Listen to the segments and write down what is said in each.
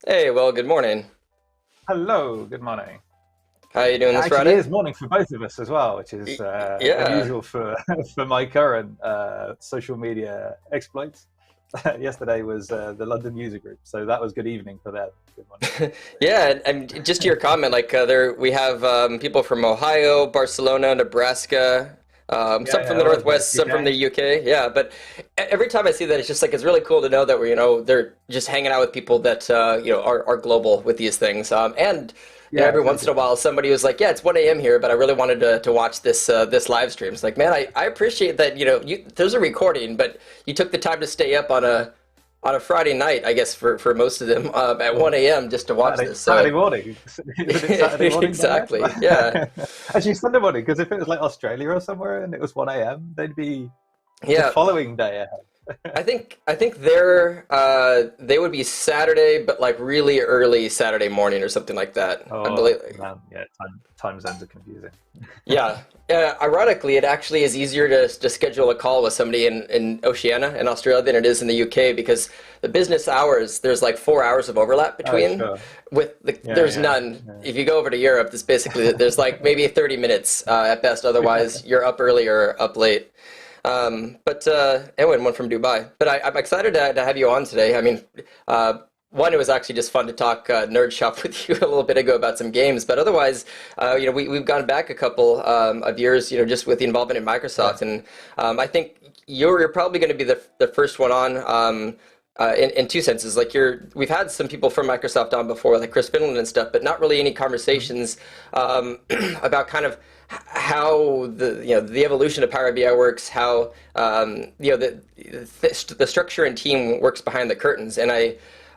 Hey, well, good morning. Hello, good morning. How you It doing this actually Friday? is morning for both of us as well, which is Yeah. unusual for for my current social media exploits. Yesterday was the London user group, so that was good evening for them. Good morning for me. Yeah, and just to your comment, like there we have people from Ohio, Barcelona, Nebraska, Yeah, some from yeah, the all over Northwest, some from the UK. UK. Yeah, but every time I see that, it's just like it's really cool to know that they're just hanging out with people that are global with these things. And Yeah, every it's really once in a good. while somebody was like, "Yeah, it's 1 a.m. here, but I really wanted to watch this live stream." It's like, man, I appreciate that. There's a recording, but you took the time to stay up on a Friday night, I guess for most of them, at Well, 1 a.m. just to watch Saturday, this. Saturday So morning. Isn't it Saturday morning by exactly, yeah, then? Actually, Sunday morning, because if it was like Australia or somewhere and it was 1 a.m., they'd be the yeah. following day ahead. I think they would be Saturday, but like really early Saturday morning or something like that. I Oh believe. man, yeah, time zones are confusing. Yeah. Ironically, it actually is easier to schedule a call with somebody in Oceania in Australia than it is in the UK because the business hours, there's like 4 hours of overlap Oh, between. sure. Yeah, There's yeah, none. yeah. If you go over to Europe, there's like maybe 30 minutes at best. Otherwise, you're up early or up late. But Ewan, one from Dubai. But I'm excited to have you on today. I mean, one, it was actually just fun to talk nerd shop with you a little bit ago about some games. But otherwise, we've gone back a couple of years, just with the involvement in Yeah. Microsoft, and I think you're probably going to be the first one on. In two senses, like we've had some people from Microsoft on before, like Chris Finland and stuff, but not really any Mhm. conversations about kind of how the evolution of Power BI works, how the structure and team works behind the curtains, and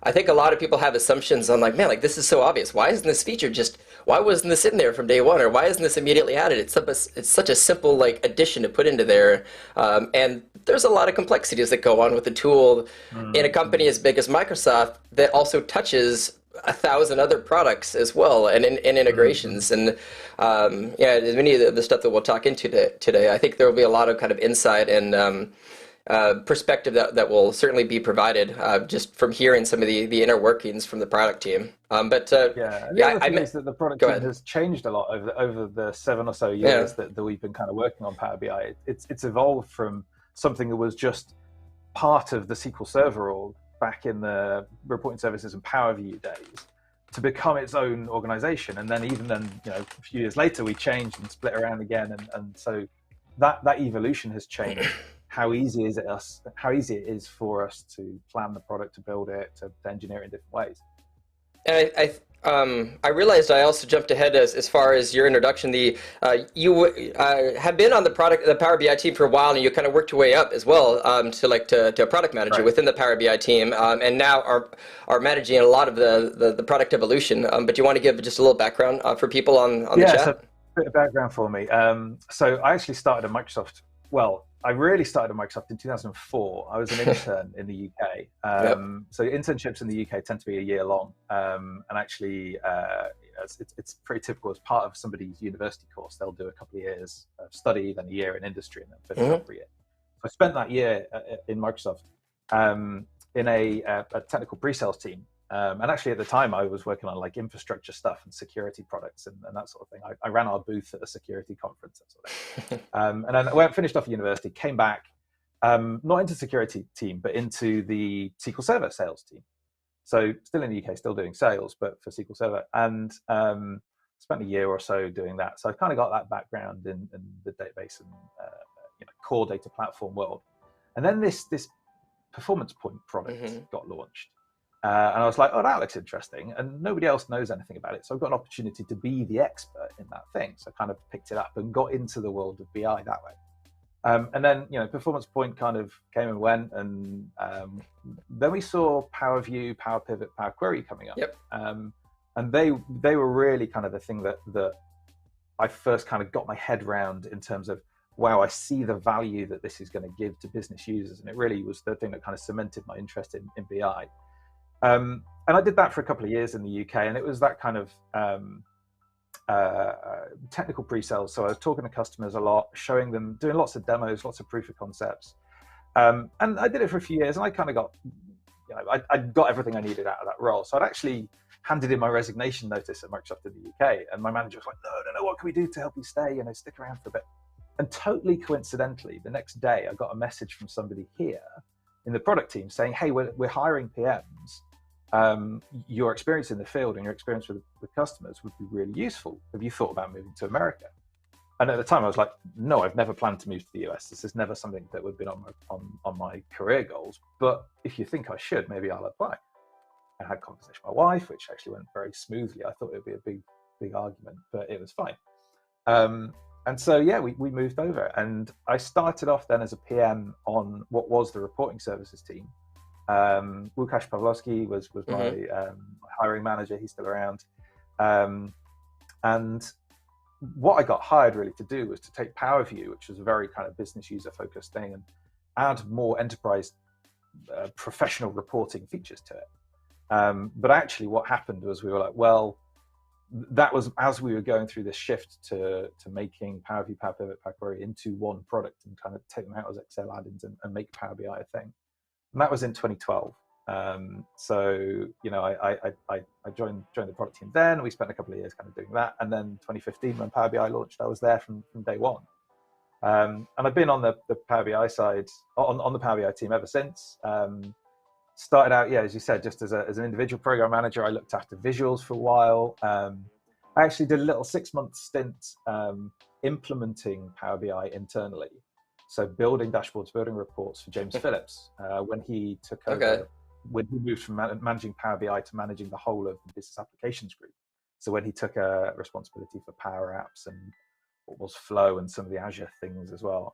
I think a lot of people have assumptions on like, man, like this is so obvious. Why isn't this feature just why wasn't this in there from day one, or why isn't this immediately added? It's such a simple like addition to put into there, and there's a lot of complexities that go on with the tool in a company Mm. as big as Microsoft that also touches 1,000 other products as well and Mm. integrations and yeah, many of the stuff that we'll talk into today. I think there will be a lot of kind of insight and perspective that will certainly be provided just from hearing some of the inner workings from the product team. But Yeah, and the yeah, other thing is that the product go team ahead. has changed a lot over the 7 or so years Yeah. that we've been kind of working on Power BI. It's evolved from something that was just part of the SQL Server org back in the reporting services and Power View days to become its own organization. And then even then, a few years later, we changed and split around again. And so that evolution has changed how easy it is for us to plan the product, to build it, to engineer it in different ways. And I realized I also jumped ahead as far as your introduction. You have been on the Power BI team for a while, and you kind of worked your way up as well to a product manager Right. within the Power BI team, and now are managing a lot of the product evolution. But do you want to give just a little background for people on the Yeah, so a chat? bit of background for me. So I actually started at Microsoft. Well, I really started at Microsoft in 2004. I was an intern in the UK. Yep. So internships in the UK tend to be a year long, and actually, it's pretty typical as part of somebody's university course. They'll do a couple of years of study, then a year in industry, and then finish Hmm. off for a year. So I spent that year in Microsoft um, in a technical pre-sales team. And actually, at the time, I was working on like infrastructure stuff and security products and that sort of thing. I ran our booth at a security conference, that sort of thing. And then I went finished off at university, came back, not into security team, but into the SQL Server sales team. So still in the UK, still doing sales, but for SQL Server, and spent a year or so doing that. So I kind of got that background in the database and core data platform world. And then this performance point product Hmm. got launched. And I was like, oh, that looks interesting. And nobody else knows anything about it. So I've got an opportunity to be the expert in that thing. So I kind of picked it up and got into the world of BI that way. And then, Performance Point kind of came and went. And then we saw Power View, Power Pivot, Power Query coming up. Yep. And they were really kind of the thing that I first kind of got my head round in terms of, wow, I see the value that this is going to give to business users. And it really was the thing that kind of cemented my interest in BI. And I did that for a couple of years in the UK, and it was that kind of technical pre-sales. So I was talking to customers a lot, showing them, doing lots of demos, lots of proof of concepts. And I did it for a few years, and I kind of got I'd got everything I needed out of that role. So I'd actually handed in my resignation notice at Microsoft in the UK, and my manager was like, no, what can we do to help you stay? Stick around for a bit. And totally coincidentally, the next day I got a message from somebody here in the product team saying, hey, we're hiring PMs. Your experience in the field and your experience with customers would be really useful. Have you thought about moving to America? And at the time I was like, no, I've never planned to move to the US. This is never something that would have been on my career goals. But if you think I should, maybe I'll apply. I had a conversation with my wife, which actually went very smoothly. I thought it would be a big argument, but it was fine. And so, yeah, we moved over, and I started off then as a PM on what was the reporting services team. Łukasz Pawlowski was my hiring manager. He's still around. And what I got hired really to do was to take PowerView, which was a very kind of business user focused thing, and add more enterprise professional reporting features to it. But actually what happened was we were like, well, that was as we were going through this shift to making PowerView, Power Pivot, Power Query into one product and kind of take them out as Excel add-ins and make Power BI a thing. And that was in 2012. So, I joined the product team then. We spent a couple of years kind of doing that. And then 2015, when Power BI launched, I was there from day one. And I've been on the Power BI side, on the Power BI team ever since. Started out, as you said, just as an individual program manager. I looked after visuals for a while. I actually did a little 6-month stint implementing Power BI internally. So building dashboards, building reports for James Phillips when he took over, when he moved from managing Power BI to managing the whole of the business applications group. So when he took a responsibility for Power Apps and what was Flow and some of the Azure things as well.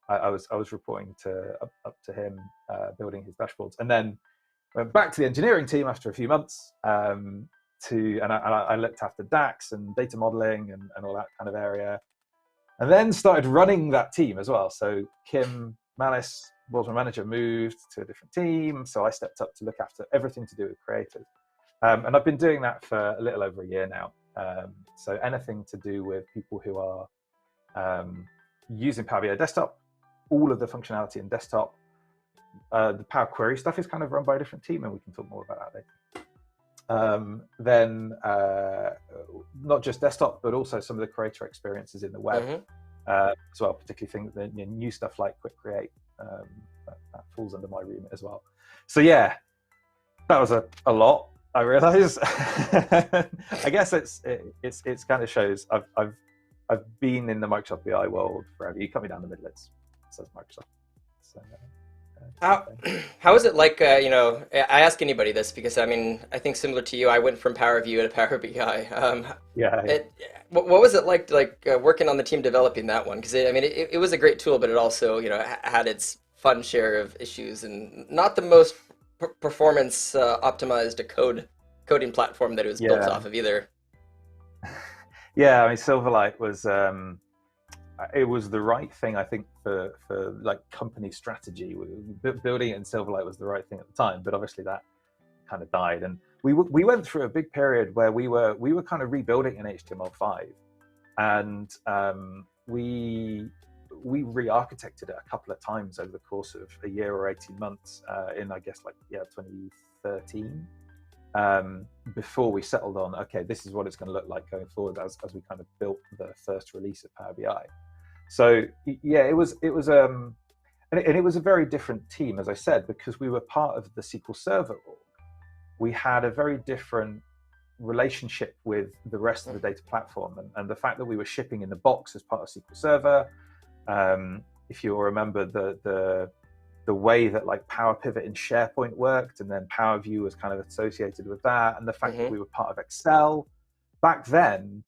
I was reporting up to him, building his dashboards, and then went back to the engineering team after a few months. I looked after DAX and data modeling and all that kind of area, and then started running that team as well. So Kim Malice was my manager, moved to a different team, so I stepped up to look after everything to do with creative, and I've been doing that for a little over a year now. So anything to do with people who are using Power BI Desktop, all of the functionality in desktop. The Power Query stuff is kind of run by a different team, and we can talk more about that later. Then not just desktop, but also some of the creator experiences in the web as well, particularly things, the new stuff like Quick Create, that falls under my remit as well. So yeah, that was a lot, I realize. I guess it's kind of shows I've been in the Microsoft BI world forever. You cut me down the middle, it says Microsoft. So, how is it like, I ask anybody this because, I think similar to you, I went from PowerView to Power BI. What was it like working on the team developing that one? Because, it was a great tool, but it also, had its fun share of issues and not the most performance optimized coding platform that it was built off of either. Yeah, Silverlight was it was the right thing, I think, for like company strategy. Building it in Silverlight was the right thing at the time, but obviously that kind of died. And we went through a big period where we were kind of rebuilding in HTML5, and we re-architected it a couple of times over the course of a year or 18 months in, I guess, 2013. Before we settled on, okay, this is what it's going to look like going forward as we kind of built the first release of Power BI. So yeah, it was and it was a very different team, as I said, because we were part of the SQL Server org. We had a very different relationship with the rest of the data platform, and the fact that we were shipping in the box as part of SQL Server. If you'll remember the way that Power Pivot in SharePoint worked, and then Power View was kind of associated with that, and the fact that we were part of Excel. Back then,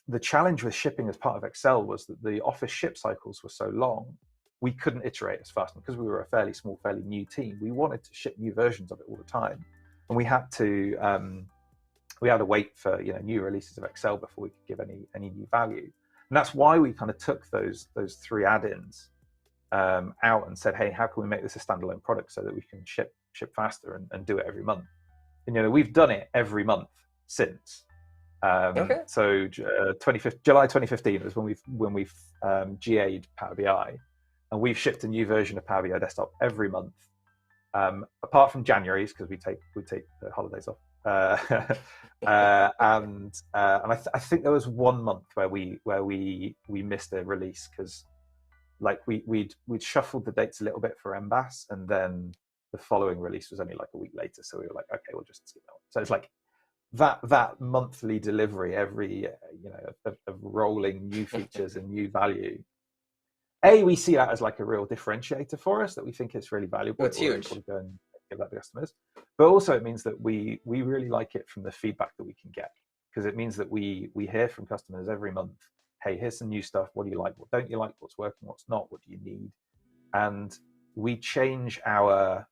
the challenge with shipping as part of Excel was that the Office ship cycles were so long, we couldn't iterate as fast. And because we were a fairly small, fairly new team, we wanted to ship new versions of it all the time, and we had to wait for new releases of Excel before we could give any new value. And that's why we kind of took those 3 add-ins out and said, hey, how can we make this a standalone product so that we can ship faster and do it every month? And we've done it every month since. So July 2015 was when we've GA'd Power BI, and we've shipped a new version of Power BI Desktop every month apart from January's, because we take the holidays off. And I think there was 1 month where we missed a release because like we'd shuffled the dates a little bit for Embass, and then the following release was only like a week later, so we were like, okay, we'll just skip that one. So it's like that monthly delivery every of rolling new features and new value. We see that as like a real differentiator for us, that we think it's really valuable. It's huge. To go and give that to customers. But also it means that we really like it from the feedback that we can get, because it means that we hear from customers every month, hey, here's some new stuff. What do you like? What don't you like? What's working? What's not? What do you need? And we change our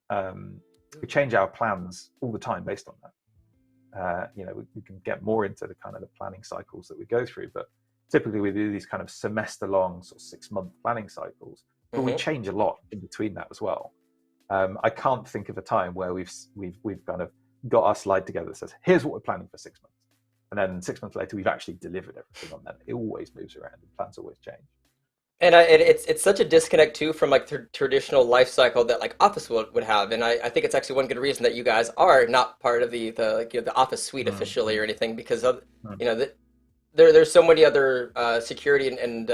plans all the time based on that. We can get more into the kind of the planning cycles that we go through, but typically we do these kind of semester-long, sort of 6-month planning cycles, but we change a lot in between that as well. I can't think of a time where we've kind of got our slide together that says, here's what we're planning for 6 months. And then 6 months later, we've actually delivered everything on that. It always moves around, and plans always change. And it's such a disconnect too from like the traditional life cycle that like Office would have, and I think it's actually one good reason that you guys are not part of the Office suite officially or anything, because of there's so many other security and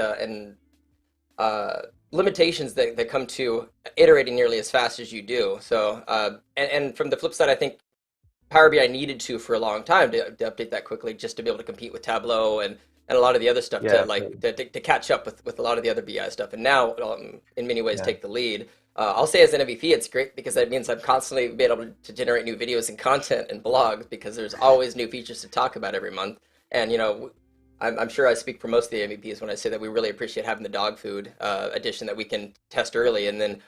limitations that come to iterating nearly as fast as you do. So and from the flip side, I think Power BI needed to for a long time to update that quickly, just to be able to compete with Tableau and a lot of the other stuff to catch up with a lot of the other BI stuff. And now, in many ways, take the lead. I'll say as an MVP, it's great because that means I'm constantly being able to generate new videos and content and blogs, because there's always new features to talk about every month. And, I'm sure I speak for most of the MVPs when I say that we really appreciate having the dog food addition that we can test early. And then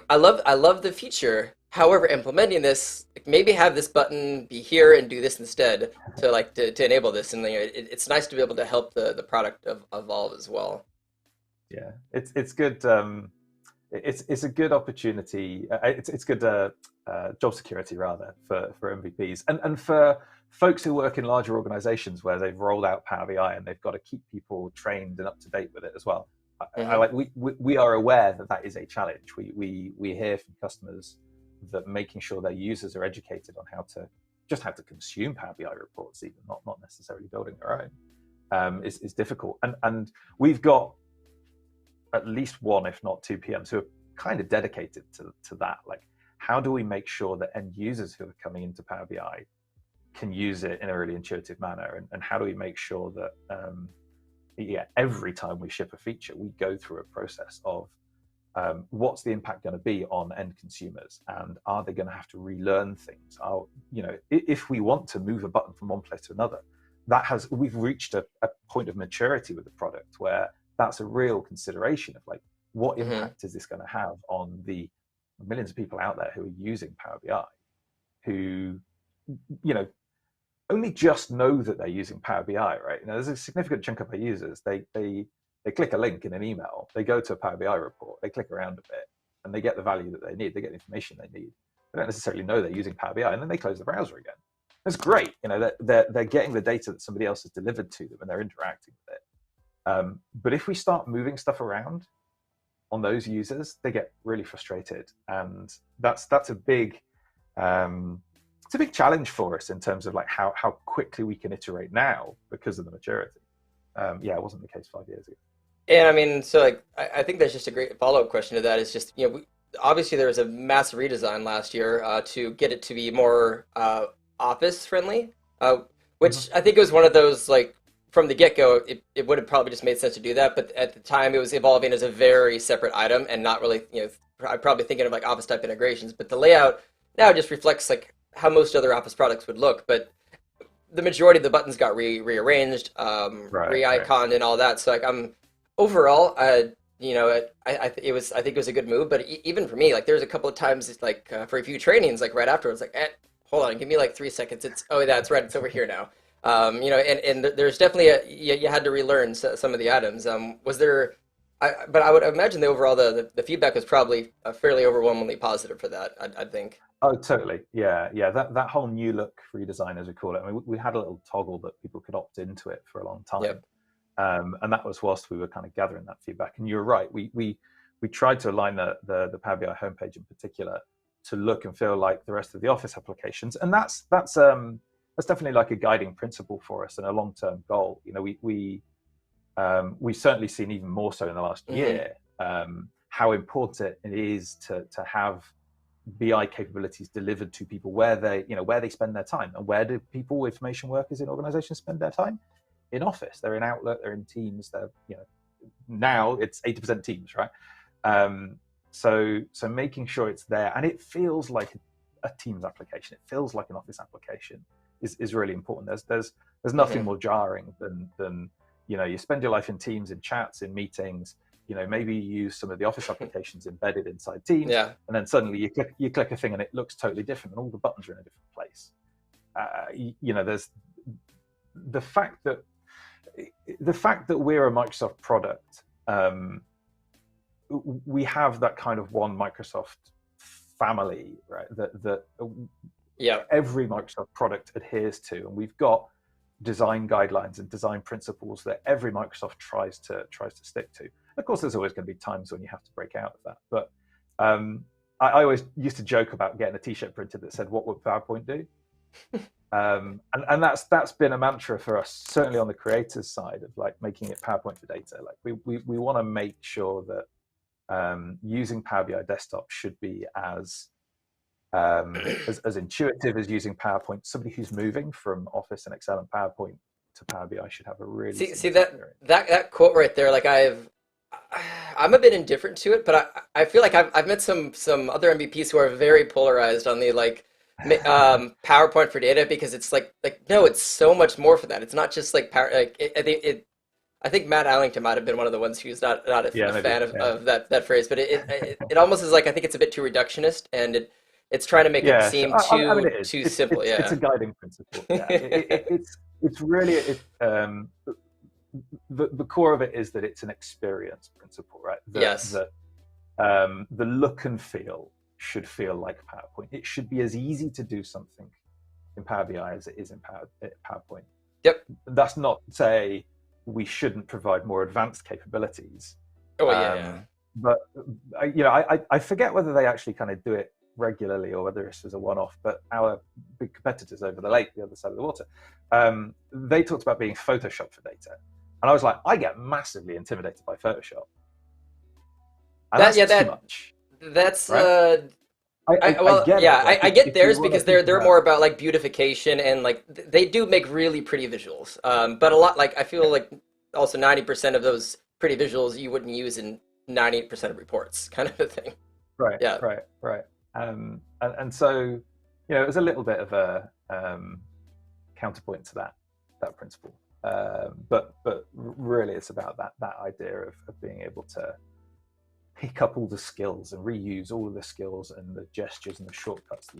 I love the feature. However, implementing this, maybe have this button be here and do this instead to enable this. And it's nice to be able to help the product evolve as well. Yeah, it's good. It's a good opportunity. It's good job security rather for MVPs and for folks who work in larger organizations where they've rolled out Power BI and they've got to keep people trained and up to date with it as well. We are aware that is a challenge. We hear from customers that making sure their users are educated on how to consume Power BI reports, even not necessarily building their own, is difficult. And we've got at least one, if not two PMs who are kind of dedicated to that. Like, how do we make sure that end users who are coming into Power BI can use it in a really intuitive manner? And how do we make sure that every time we ship a feature, we go through a process of what's the impact going to be on end consumers, and are they going to have to relearn things? If we want to move a button from one place to another, we've reached a point of maturity with the product where that's a real consideration of like, what impact is this going to have on the millions of people out there who are using Power BI, who only just know that they're using Power BI, right? There's a significant chunk of our users. They click a link in an email, they go to a Power BI report, they click around a bit, and they get the value that they need. They get the information they need. They don't necessarily know they're using Power BI, and then they close the browser again. That's great. They're getting the data that somebody else has delivered to them, and they're interacting with it. But if we start moving stuff around on those users, they get really frustrated, and that's a big it's a big challenge for us in terms of like how quickly we can iterate now because of the maturity. It wasn't the case 5 years ago. And I mean, so like I think that's just a great follow-up question to that. Is just obviously there was a massive redesign last year to get it to be more Office friendly, which I think it was one of those, like, from the get-go, it would have probably just made sense to do that, but at the time it was evolving as a very separate item and not really, I'm probably thinking of like Office type integrations, but the layout now just reflects like how most other Office products would look, but the majority of the buttons got rearranged, re-iconed and all that. So like overall, I think it was a good move, but even for me, like there's a couple of times it's like for a few trainings, like right afterwards, like, hold on, give me like 3 seconds. That's right, it's over here now. And there's definitely you had to relearn some of the items. Was there? But I would imagine the overall the feedback was probably fairly overwhelmingly positive for that. I think. Oh, totally. Yeah. That whole new look redesign, as we call it. I mean, we had a little toggle that people could opt into it for a long time, and that was whilst we were kind of gathering that feedback. And you're right. We tried to align the Power BI homepage in particular to look and feel like the rest of the Office applications. And that's definitely like a guiding principle for us and a long-term goal. You know, we've certainly seen even more so in the last year how important it is to have BI capabilities delivered to people where they spend their time. And where do people, information workers in organizations, spend their time? In Office. They're in Outlook, they're in Teams, they're, now it's 80% Teams, right? So making sure it's there, and it feels like a Teams application, it feels like an Office application is really important. There's nothing more jarring than you spend your life in Teams, in chats, in meetings. Maybe you use some of the Office applications embedded inside Teams, and then suddenly you click a thing and it looks totally different, and all the buttons are in a different place. There's the fact that we're a Microsoft product. We have that kind of one Microsoft family, right? That every Microsoft product adheres to, and we've got design guidelines and design principles that every Microsoft tries to stick to. Of course, there's always going to be times when you have to break out of that. But I always used to joke about getting a T-shirt printed that said, "What would PowerPoint do?" And that's been a mantra for us, certainly on the creators side, of like making it PowerPoint for data. Like we want to make sure that using Power BI Desktop should be as intuitive as using PowerPoint. Somebody who's moving from Office and Excel and PowerPoint to Power BI should have a really see that quote right there. Like I'm a bit indifferent to it, but I feel like I've met some other MVPs who are very polarized on the PowerPoint for data, because it's like no, it's so much more for that. It's not just like power. I think Matt Allington might have been one of the ones who's not a fan of that phrase, but it almost is like, I think it's a bit too reductionist, and it's trying to make it seem too simple. It's a guiding principle. Yeah. It's really the core of it is that it's an experience principle, right? The look and feel should feel like PowerPoint. It should be as easy to do something in Power BI as it is in PowerPoint. Yep. That's not to say we shouldn't provide more advanced capabilities. But I forget whether they actually kind of do it regularly or whether this was a one-off. But our big competitors over the lake, the other side of the water, they talked about being Photoshop for data, and I was like, I get massively intimidated by Photoshop. And that's too much. That's right? I get theirs because they're more about like beautification, and like they do make really pretty visuals. But a lot, like, I feel like also 90% of those pretty visuals you wouldn't use in 98% of reports, kind of a thing. Right. Yeah. Right. And so it was a little bit of a counterpoint to that principle. But really, it's about that idea of being able to pick up all the skills and reuse all of the skills and the gestures and the shortcuts that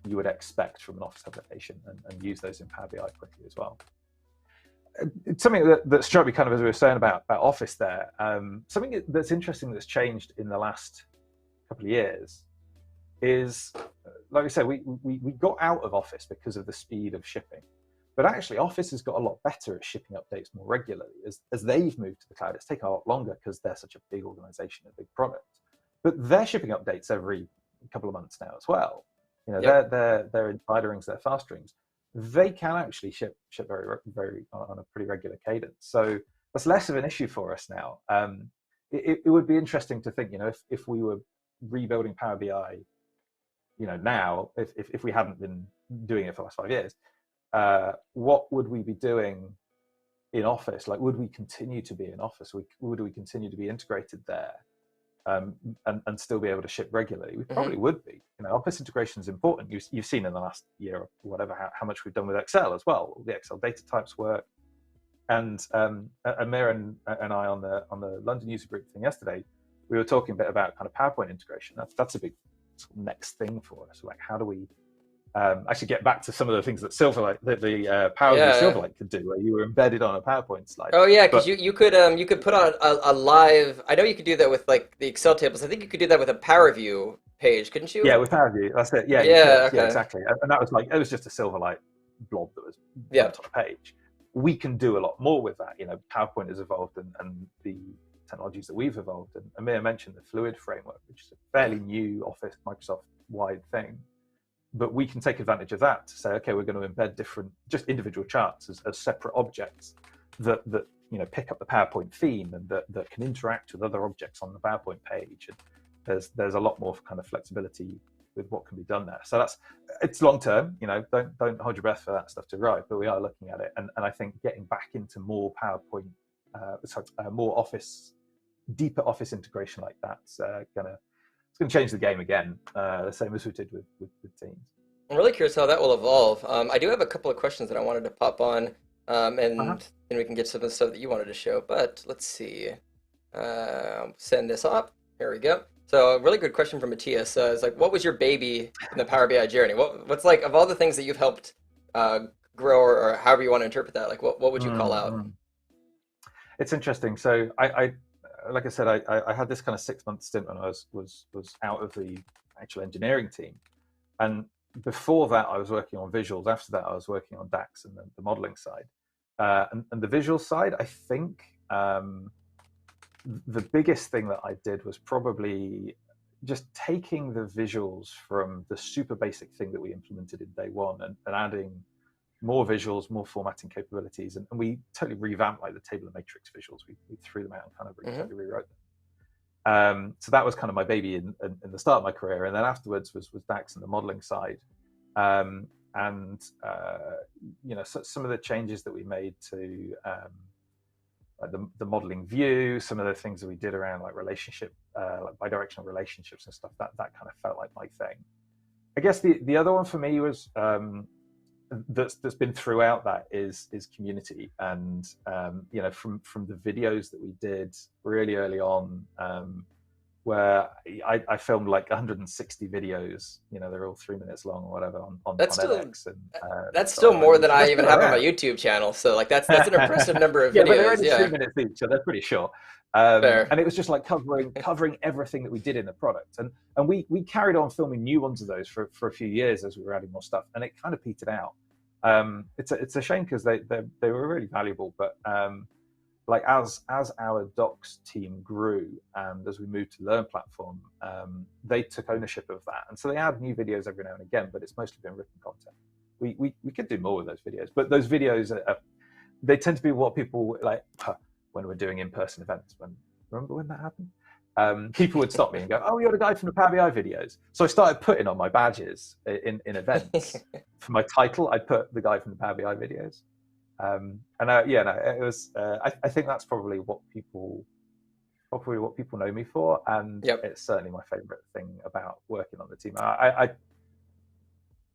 you would expect from an Office application, and use those in Power BI quickly as well. It's something that struck me kind of as we were saying about Office there. Something that's interesting that's changed in the last couple of years is, like I said, we got out of Office because of the speed of shipping. But actually, Office has got a lot better at shipping updates more regularly. As they've moved to the cloud, it's taken a lot longer because they're such a big organization, a big product. But they're shipping updates every couple of months now as well. Their insiderings, their fasterings, they can actually ship very, very on a pretty regular cadence. So that's less of an issue for us now. It would be interesting to think, if we were rebuilding Power BI, now, if we hadn't been doing it for the last 5 years, what would we be doing in Office? Like, would we continue to be in Office? Would we continue to be integrated there, and still be able to ship regularly? We probably would be. Office integration is important. You've seen in the last year or whatever how much we've done with Excel as well. All the Excel data types work. And Amir and I on the London user group thing yesterday, we were talking a bit about kind of PowerPoint integration. That's a big sort of next thing for us. Like, how do we actually get back to some of the things that Silverlight, the Power BI Silverlight could do, where you were embedded on a PowerPoint slide. Oh yeah, because you could put on a live. I know you could do that with like the Excel tables. I think you could do that with a Power View page, couldn't you? Yeah, with Power View. That's it. Yeah. Yeah. Okay. Yeah, exactly. And that was like, it was just a Silverlight blob that was on a page. We can do a lot more with that. PowerPoint has evolved, and the technologies that we've evolved. And Amir mentioned the Fluid framework, which is a fairly new Office Microsoft-wide thing. But we can take advantage of that to say, okay, we're going to embed different, just individual charts as separate objects that pick up the PowerPoint theme and that can interact with other objects on the PowerPoint page. And there's a lot more kind of flexibility with what can be done there. So it's long term. Don't hold your breath for that stuff to arrive, but we are looking at it. And I think getting back into more PowerPoint, more deeper Office integration like that's it's going to change the game again, the same as we did with Teams. I'm really curious how that will evolve. I do have a couple of questions that I wanted to pop on, and we can get some of the stuff that you wanted to show. But let's see. Send this up. Here we go. So a really good question from Matthias. It's like, what was your baby in the Power BI journey? What's like, of all the things that you've helped grow, or however you want to interpret that, like what would you call out? It's interesting. So I like I said, I had this kind of 6-month stint when I was out of the actual engineering team. And before that, I was working on visuals. After that, I was working on DAX and the modeling side. And the visual side, I think the biggest thing that I did was probably just taking the visuals from the super basic thing that we implemented in day one and adding more visuals, more formatting capabilities, and we totally revamped like the table and matrix visuals. We threw them out and kind of totally rewrote them. So that was kind of my baby in the start of my career, and then afterwards was DAX and the modeling side, and some of the changes that we made to like the modeling view, some of the things that we did around like relationship, like bidirectional relationships and stuff. That kind of felt like my thing. I guess the other one for me was. That's been throughout that is community, and from the videos that we did really early on, where I filmed like 160 videos. They're all 3 minutes long or whatever on edX. And that's still more than I even have on my YouTube channel. So like that's an impressive number of videos. But they're only 3 minutes each, so they're pretty short. And it was just like covering everything that we did in the product, and we carried on filming new ones of those for a few years as we were adding more stuff, and it kind of petered out. It's a shame because they were really valuable, but like as our docs team grew and as we moved to Learn platform, they took ownership of that, and so they add new videos every now and again, but it's mostly been written content. We could do more with those videos, but those videos they tend to be what people like when we're doing in-person events. Remember when that happened? People would stop me and go, "Oh, you're the guy from the Power BI videos." So I started putting on my badges in events. For my title, I put the guy from the Power BI videos. It was. I think that's probably what people know me for, and it's certainly my favorite thing about working on the team. I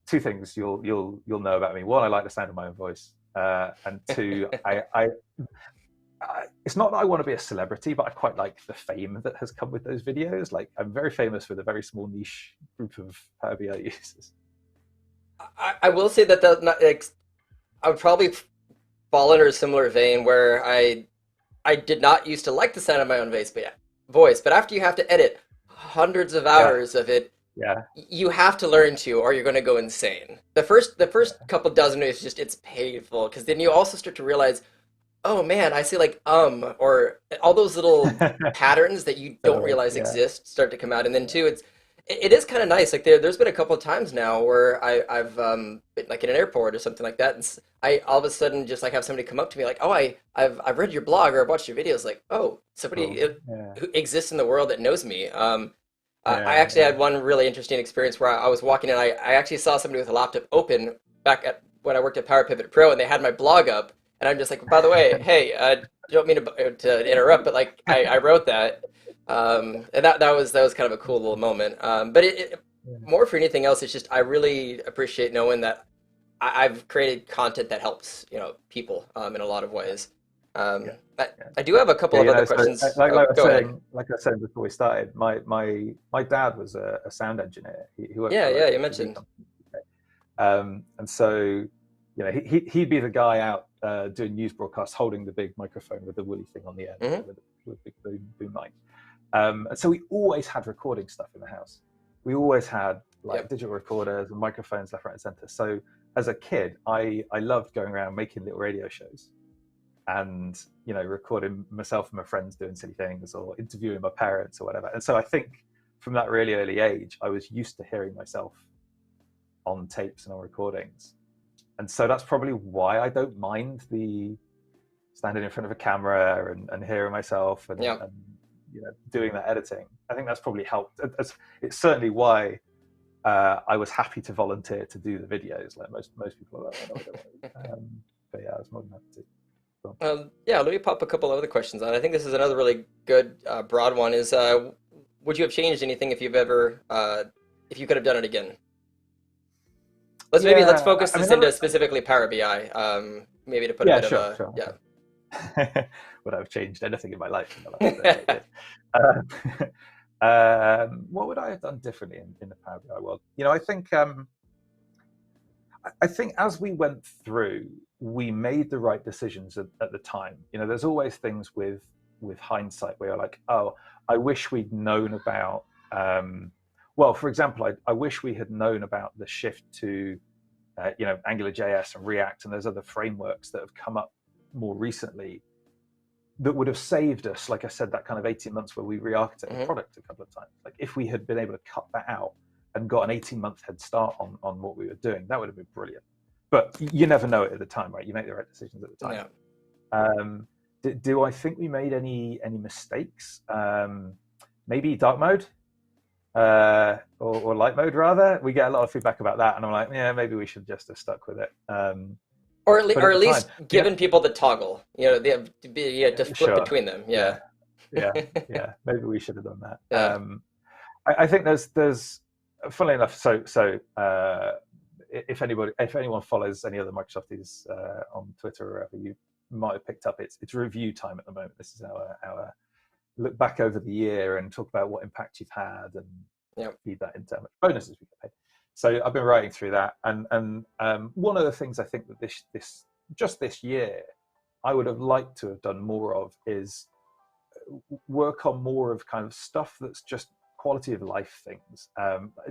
two things you'll know about me. One, I like the sound of my own voice, and two, it's not that I want to be a celebrity, but I quite like the fame that has come with those videos. Like, I'm very famous with a very small niche group of Power BI users. I will say that I would probably fall under a similar vein where I did not used to like the sound of my own voice, but after you have to edit hundreds of hours of it, you have to learn to, or you're going to go insane. The first couple dozen is just, it's painful, because then you also start to realize, oh man, I see like or all those little patterns that you don't realize exist start to come out. And then too, it is kind of nice. Like there's been a couple of times now where I've been like in an airport or something like that, and I all of a sudden just like have somebody come up to me like, oh, I've read your blog or I've watched your videos. Like, oh, somebody who exists in the world that knows me. I actually had one really interesting experience where I was walking in. I actually saw somebody with a laptop open back at when I worked at Power Pivot Pro, and they had my blog up. And I'm just like, by the way, hey, don't mean to interrupt, but like I wrote that, and that was kind of a cool little moment. But more for anything else, it's just I really appreciate knowing that I've created content that helps people in a lot of ways. I do have a couple of other questions. Like I said before we started, my dad was a sound engineer. He worked you mentioned. And so he'd be the guy out doing news broadcasts, holding the big microphone with the woolly thing on the end, with a big boom mic. And so we always had recording stuff in the house. We always had digital recorders and microphones left, right, and center. So as a kid, I loved going around making little radio shows. and recording myself and my friends doing silly things or interviewing my parents or whatever. And so I think from that really early age, I was used to hearing myself on tapes and on recordings. And so that's probably why I don't mind the standing in front of a camera and hearing myself and doing that editing. I think that's probably helped. It's certainly why I was happy to volunteer to do the videos. Like most people are like, but yeah, I was more than happy to. Let me pop a couple other questions on. I think this is another really good broad one. Is would you have changed anything if you could have done it again? Let's focus this into specifically Power BI. Maybe to put a bit of a sure. Would I have changed anything in my life in the last day? What would I have done differently in the Power BI world? I think as we went through, we made the right decisions at the time. There's always things with hindsight where you're like, oh, I wish we'd known about. For example, I wish we had known about the shift to, AngularJS and React and those other frameworks that have come up more recently that would have saved us, like I said, that kind of 18 months where we re-architected the product a couple of times. Like if we had been able to cut that out and got an 18-month head start on what we were doing, that would have been brilliant. But you never know it at the time, right? You make the right decisions at the time. Yeah. Do I think we made any mistakes? Maybe dark mode or light mode, rather. We get a lot of feedback about that, and I'm like, yeah, maybe we should just have stuck with it. Or at least given people the toggle, they have to be to flip between them. Yeah. Maybe we should have done that. Yeah. I think there's funnily enough. So if anyone follows any other Microsofties on Twitter or wherever, you might have picked up it's review time at the moment. This is our look back over the year and talk about what impact you've had and feed that into how much bonuses we get paid. So I've been writing through that, and one of the things I think that this year I would have liked to have done more of is work on more of kind of stuff that's just quality of life things.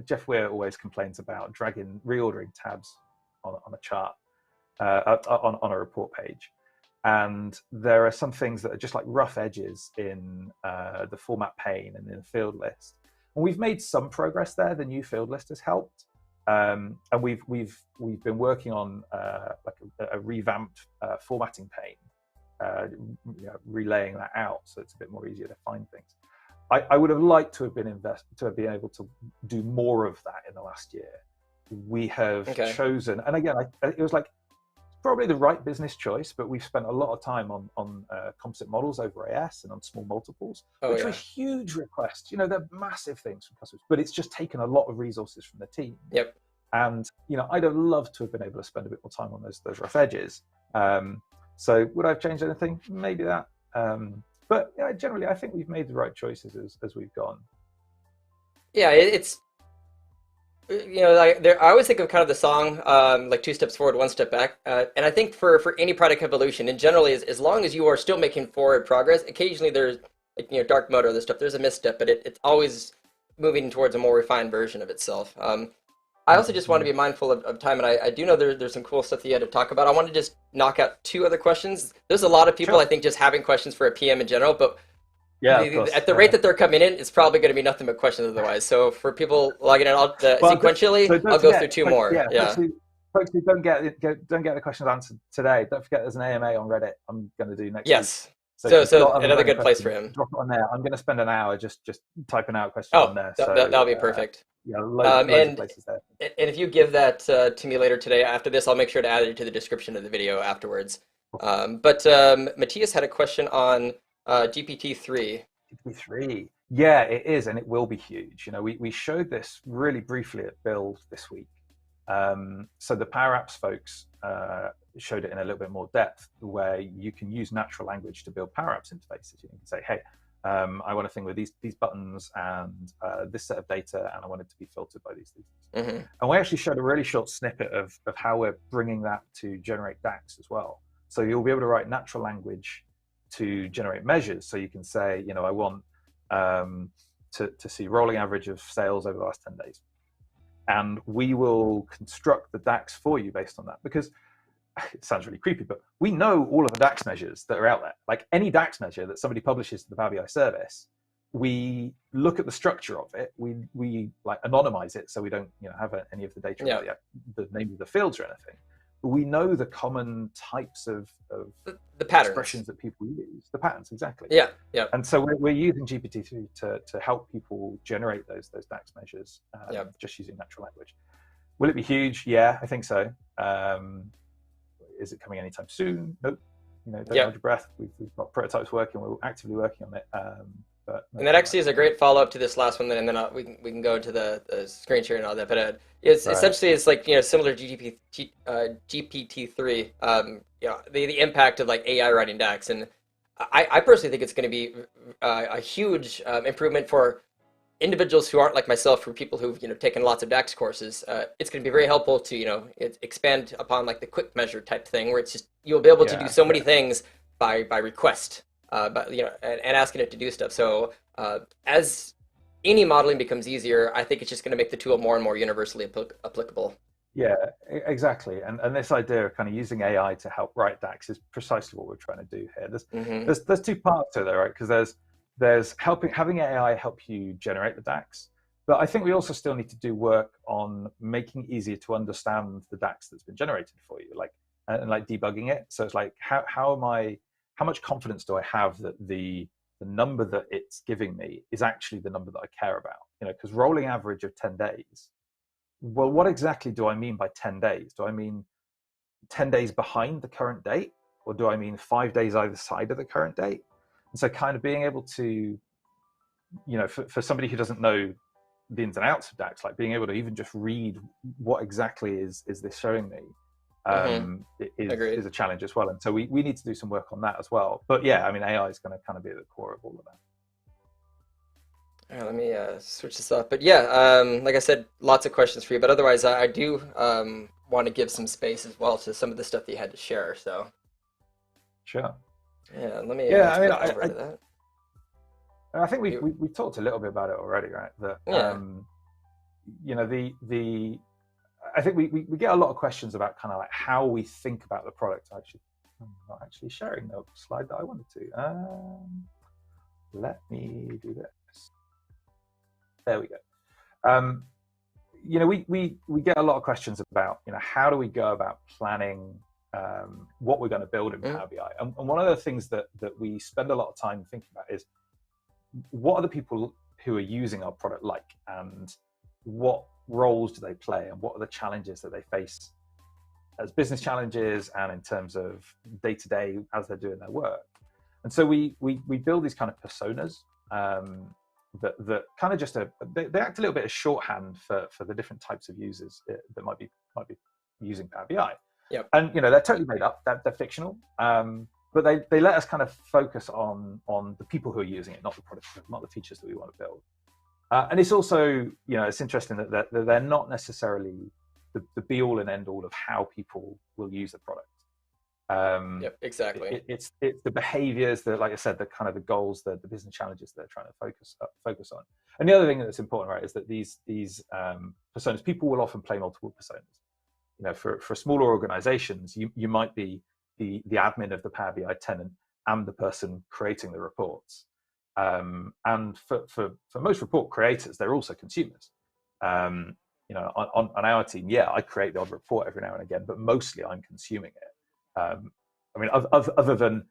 Jeff Weir always complains about reordering tabs on a chart, on a report page. And there are some things that are just like rough edges in the format pane and in the field list. And we've made some progress there. The new field list has helped. And we've been working on like a revamped formatting pane, relaying that out so it's a bit more easier to find things. I would have liked to have been able to do more of that in the last year. We have chosen, and again, it was like probably the right business choice, but we've spent a lot of time on composite models over AS and on small multiples, which are huge requests. They're massive things from customers, but it's just taken a lot of resources from the team. Yep. And I'd have loved to have been able to spend a bit more time on those rough edges. So would I have changed anything? Maybe that. But generally, I think we've made the right choices as we've gone. Yeah, it's I always think of kind of the song like 2 steps forward, 1 step back, and I think for any product evolution, and generally as long as you are still making forward progress, occasionally there's dark mode or other stuff. There's a misstep, but it's always moving towards a more refined version of itself. I also just want to be mindful of time, and I do know there's some cool stuff that you had to talk about. I want to just knock out 2 other questions. There's a lot of people, I think, just having questions for a PM in general, but at the rate that they're coming in, it's probably going to be nothing but questions otherwise. So for people logging in sequentially, I'll go through 2 more. Folks who don't get the questions answered today, don't forget there's an AMA on Reddit I'm going to do next week. So another good place for him. Drop it on there. I'm going to spend an hour just typing out questions on there. That'll be perfect. Loads of places there. And if you give that to me later today, after this, I'll make sure to add it to the description of the video afterwards. But Matthias had a question on GPT-3. GPT-3. Yeah, it is, and it will be huge. We showed this really briefly at Build this week. So the Power Apps folks showed it in a little bit more depth, where you can use natural language to build Power Apps interfaces. You can say, hey, I want a thing with these buttons and this set of data, and I want it to be filtered by these things. Mm-hmm. And we actually showed a really short snippet of how we're bringing that to generate DAX as well. So you'll be able to write natural language to generate measures. So you can say, I want to see rolling average of sales over the last 10 days. And we will construct the DAX for you based on that. Because it sounds really creepy, but we know all of the DAX measures that are out there. Like any DAX measure that somebody publishes to the Power BI service, we look at the structure of it. We like anonymize it so we don't have any of the data about the name of the fields or anything. But we know the common types of the patterns, expressions that people use, the patterns exactly. Yeah. And so we're using GPT-3 to help people generate those DAX measures just using natural language. Will it be huge? Yeah, I think so. Is it coming anytime soon? Nope. Don't hold your breath. We've got prototypes working. We're actively working on it. And that actually is a great follow-up to this last one, and then we can go into the screen share and all that. But essentially it's like similar to GPT-3. The impact of like AI writing DAX, and I personally think it's going to be a huge improvement for individuals who aren't like myself, for people who've taken lots of DAX courses. It's going to be very helpful to expand upon like the quick measure type thing, where it's just you'll be able to do so many things by request. But and asking it to do stuff. So as any modeling becomes easier, I think it's just going to make the tool more and more universally applicable. Yeah, exactly. And this idea of kind of using AI to help write DAX is precisely what we're trying to do here. There's two parts to it, right? Because there's having AI help you generate the DAX, but I think we also still need to do work on making it easier to understand the DAX that's been generated for you, and debugging it. So it's like how much confidence do I have that the number that it's giving me is actually the number that I care about? Because rolling average of 10 days, well, what exactly do I mean by 10 days? Do I mean 10 days behind the current date? Or do I mean 5 days either side of the current date? And so kind of being able to, for somebody who doesn't know the ins and outs of DAX, like being able to even just read what exactly is this showing me, is a challenge as well. And so we need to do some work on that as well. But yeah, I mean, AI is going to kind of be at the core of all of that. All right, let me switch this off. But yeah, like I said, lots of questions for you. But otherwise, I do want to give some space as well to some of the stuff that you had to share. So sure. Yeah, let me. I think we talked a little bit about it already, right? That I think we get a lot of questions about kind of like how we think about the product. Actually, I'm not actually sharing the slide that I wanted to. Let me do this. There we go. We get a lot of questions about how do we go about planning what we're going to build in Power BI. And one of the things that we spend a lot of time thinking about is what are the people who are using our product like, and what roles do they play, and what are the challenges that they face as business challenges and in terms of day-to-day as they're doing their work. And so we build these kind of personas that kind of just they act a little bit as shorthand for the different types of users that might be using Power BI. Yep. And they're totally made up, they're fictional, but they let us kind of focus on the people who are using it, not the product, not the features that we want to build. And it's also, it's interesting that they're not necessarily the be all and end all of how people will use the product. Yep, exactly. It's the behaviors, like I said, the kind of the goals, the business challenges they're trying to focus on. And the other thing that's important, right, is that these personas, people will often play multiple personas. For smaller organizations, you might be the admin of the Power BI tenant and the person creating the reports. And for most report creators, they're also consumers. On our team, I create the odd report every now and again, but mostly I'm consuming it. Other than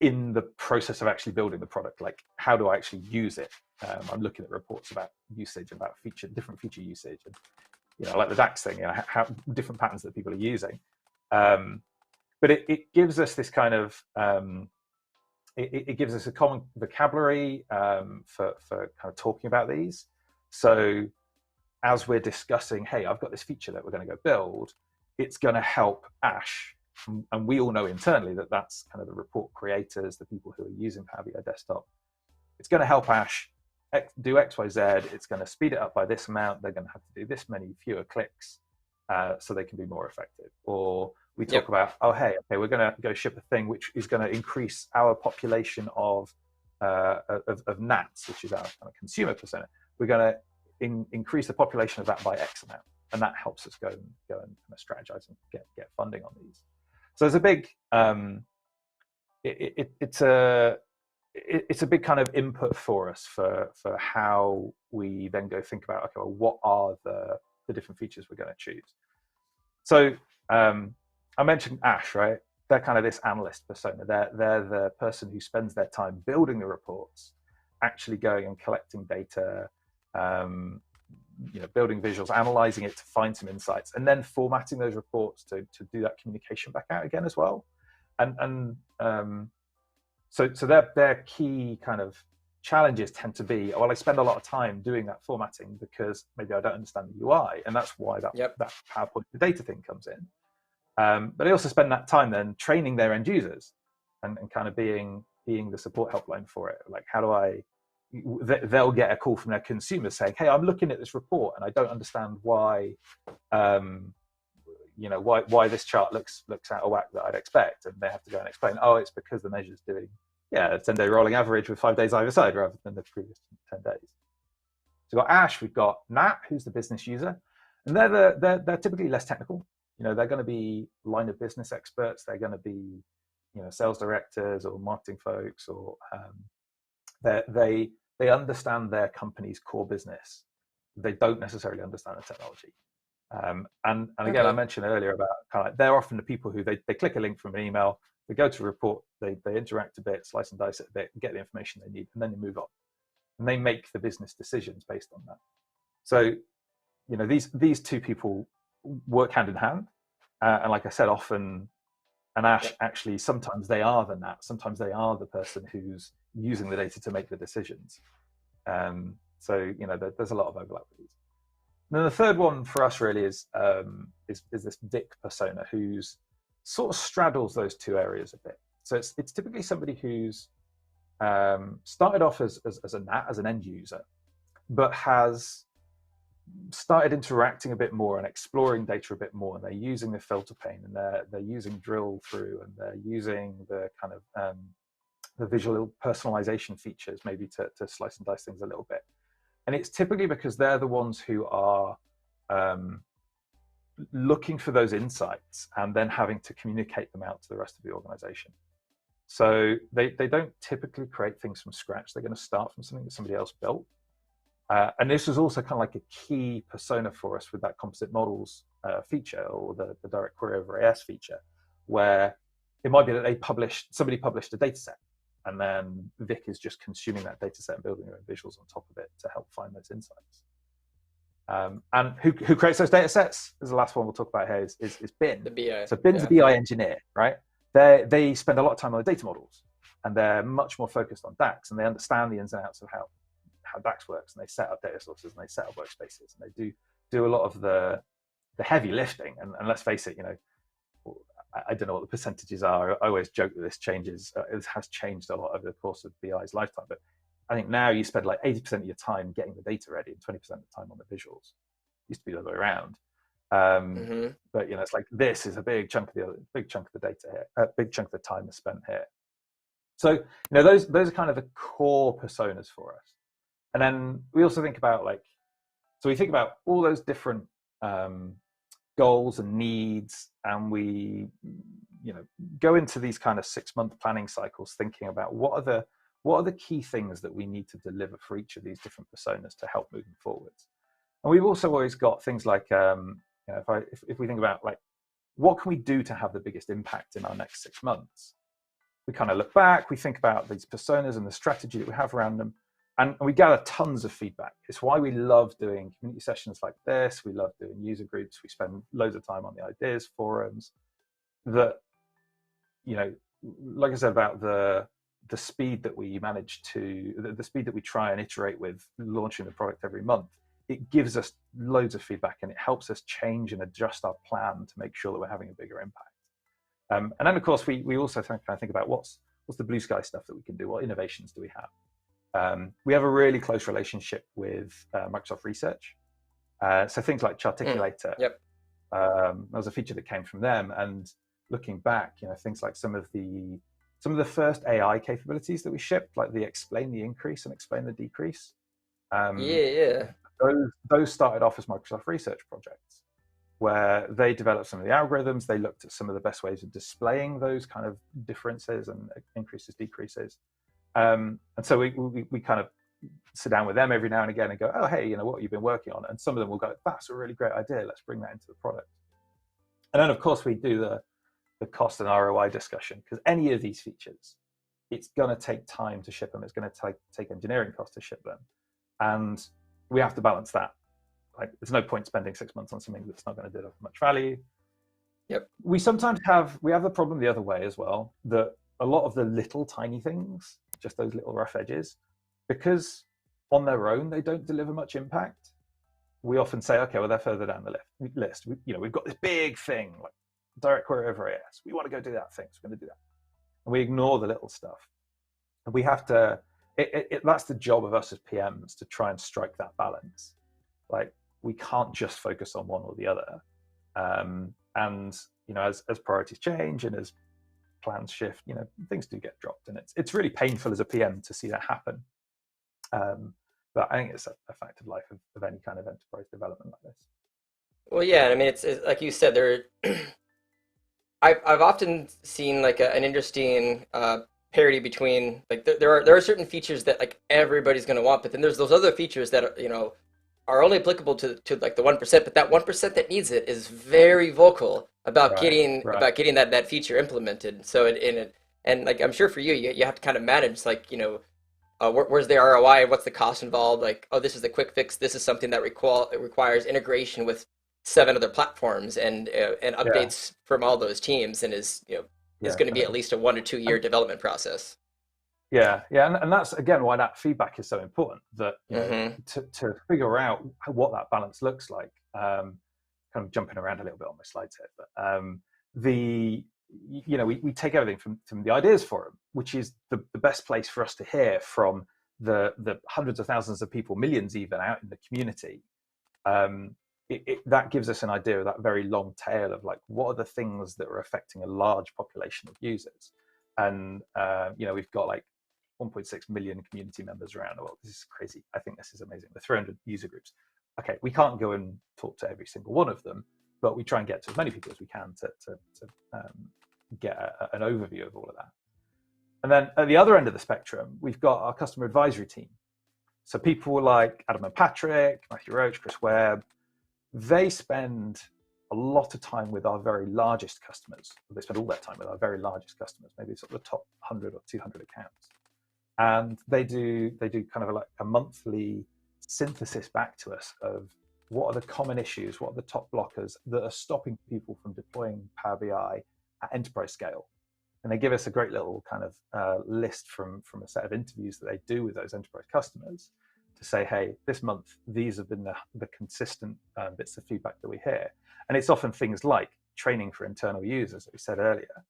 in the process of actually building the product, like how do I actually use it? I'm looking at reports about usage, about different feature usage, and like the DAX thing, how different patterns that people are using. But it gives us this kind of it gives us a common vocabulary for kind of talking about these. So as we're discussing, hey, I've got this feature that we're going to go build, it's going to help Ash. And we all know internally that that's kind of the report creators, the people who are using Power BI Desktop. It's going to help Ash do X, Y, Z. It's going to speed it up by this amount. They're going to have to do this many fewer clicks so they can be more effective. Or we talk about, okay, we're going to go ship a thing which is going to increase our population of NATs, which is our kind of consumer persona. We're going to increase the population of that by X amount. And that helps us go and kind of strategize and get funding on these. So there's a big it's a big kind of input for us for how we then go think about, okay, well, what are the different features we're going to choose. So I mentioned Ash, right? They're kind of this analyst persona. They're the person who spends their time building the reports, actually going and collecting data, building visuals, analyzing it to find some insights, and then formatting those reports to do that communication back out again as well. So their key kind of challenges tend to be, well, I spend a lot of time doing that formatting because maybe I don't understand the UI, and that's why that PowerPoint, the data thing comes in. But they also spend that time then training their end users and kind of being the support helpline for it. Like, how do they'll get a call from their consumers saying, hey, I'm looking at this report and I don't understand why, why this chart looks out of whack that I'd expect. And they have to go and explain, oh, it's because the measure's doing, a 10-day rolling average with 5 days either side rather than the previous 10 days. So we've got Ash, we've got Nat, who's the business user. And they're typically less technical. They're going to be line of business experts. They're going to be, sales directors or marketing folks, or they understand their company's core business. They don't necessarily understand the technology. And again, I mentioned earlier about kind of they're often the people who they click a link from an email, they go to a report, they interact a bit, slice and dice it a bit, get the information they need, and then they move on. And they make the business decisions based on that. So, these two people work hand in hand. And like I said, often, and Ash, actually, sometimes they are the Nat, sometimes they are the person who's using the data to make the decisions. So, there's a lot of overlap with these. And then the third one for us really is this Vic persona, who's sort of straddles those two areas a bit. So it's typically somebody who's started off as a Nat, as an end user, but has started interacting a bit more and exploring data a bit more, and they're using the filter pane, and they're using drill through, and they're using the kind of the visual personalization features maybe to slice and dice things a little bit. And it's typically because they're the ones who are looking for those insights and then having to communicate them out to the rest of the organization. So they don't typically create things from scratch. They're going to start from something that somebody else built. And this was also kind of like a key persona for us with that composite models feature, or the direct query over AS feature, where it might be that somebody published a data set, and then Vic is just consuming that data set and building their own visuals on top of it to help find those insights. And who creates those data sets? Is the last one we'll talk about here is Bin. The BI. So Bin's a BI engineer, right? They spend a lot of time on the data models, and they're much more focused on DAX, and they understand the ins and outs of how DAX works, and they set up data sources, and they set up workspaces, and they do a lot of the heavy lifting. And let's face it, I don't know what the percentages are. I always joke that this changes. It has changed a lot over the course of BI's lifetime. But I think now you spend like 80% of your time getting the data ready and 20% of the time on the visuals. It used to be the other way around. But it's like this is a big chunk of the data here. A big chunk of the time is spent here. So those are kind of the core personas for us. And then we also think about we think about all those different goals and needs, and we go into these kind of 6-month planning cycles thinking about what are the key things that we need to deliver for each of these different personas to help moving forwards. And we've also always got things like if we think about what can we do to have the biggest impact in our next 6 months, we kind of look back, we think about these personas and the strategy that we have around them. And we gather tons of feedback. It's why we love doing community sessions like this. We love doing user groups. We spend loads of time on the ideas forums. That, like I said about the speed that we manage to, the speed that we try and iterate with launching the product every month, it gives us loads of feedback, and it helps us change and adjust our plan to make sure that we're having a bigger impact. And then, of course, we also think about what's the blue sky stuff that we can do. What innovations do we have? We have a really close relationship with Microsoft Research. So things like Charticulator, that was a feature that came from them. And looking back, things like some of the first AI capabilities that we shipped, like the explain the increase and explain the decrease. Those started off as Microsoft Research projects, where they developed some of the algorithms. They looked at some of the best ways of displaying those kind of differences and increases, decreases. And so we kind of sit down with them every now and again and go, oh, hey, you know, what have you been working on? And some of them will go, that's a really great idea. Let's bring that into the product. And then, of course, we do the cost and ROI discussion, because any of these features, it's going to take time to ship them. It's going to take engineering costs to ship them. And we have to balance that. Like, there's no point spending 6 months on something that's not going to deliver much value. Yep. We sometimes have the problem the other way as well, that a lot of the little tiny things, just those little rough edges, because on their own they don't deliver much impact, we often say, okay, well, they're further down the list. We've got this big thing like direct query over AS. We want to go do that thing, so we're going to do that. And we ignore the little stuff. And we have to, that's the job of us as PMs, to try and strike that balance. Like, we can't just focus on one or the other. And, you know, as priorities change and as plans shift, you know, things do get dropped. And it's really painful as a PM to see that happen. But I think it's a fact of life of any kind of enterprise development like this. Well, yeah, I mean, it's like you said, I've often seen like an interesting parity between, like, there are certain features that like everybody's going to want, but then there's those other features that are, you know, are only applicable to like the 1%, but that 1% that needs it is very vocal about getting that feature implemented. So and like, I'm sure for you have to kind of manage, like, you know, where's the ROI, what's the cost involved, like, oh, this is the quick fix, this is something that requires integration with 7 other platforms and updates from all those teams, and is going to be at least a 1 to 2 year development process. Yeah, and that's again why that feedback is so important. That to figure out what that balance looks like. Kind of jumping around a little bit on my slides here, but we take everything from the ideas forum, which is the best place for us to hear from the hundreds of thousands of people, millions even, out in the community. That gives us an idea of that very long tail of, like, what are the things that are affecting a large population of users. And we've got like 1.6 million community members around the world. This is crazy. I think this is amazing. The 300 user groups. Okay, we can't go and talk to every single one of them, but we try and get to as many people as we can to get an overview of all of that. And then at the other end of the spectrum, we've got our customer advisory team. So people like Adam and Patrick, Matthew Roach, Chris Webb, they spend a lot of time with our very largest customers. They spend all their time with our very largest customers, maybe sort of the top 100 or 200 accounts. And they do kind of like a monthly synthesis back to us of what are the common issues, what are the top blockers that are stopping people from deploying Power BI at enterprise scale. And they give us a great little kind of list from a set of interviews that they do with those enterprise customers to say, hey, this month, these have been the consistent bits of feedback that we hear. And it's often things like training for internal users, that we said earlier.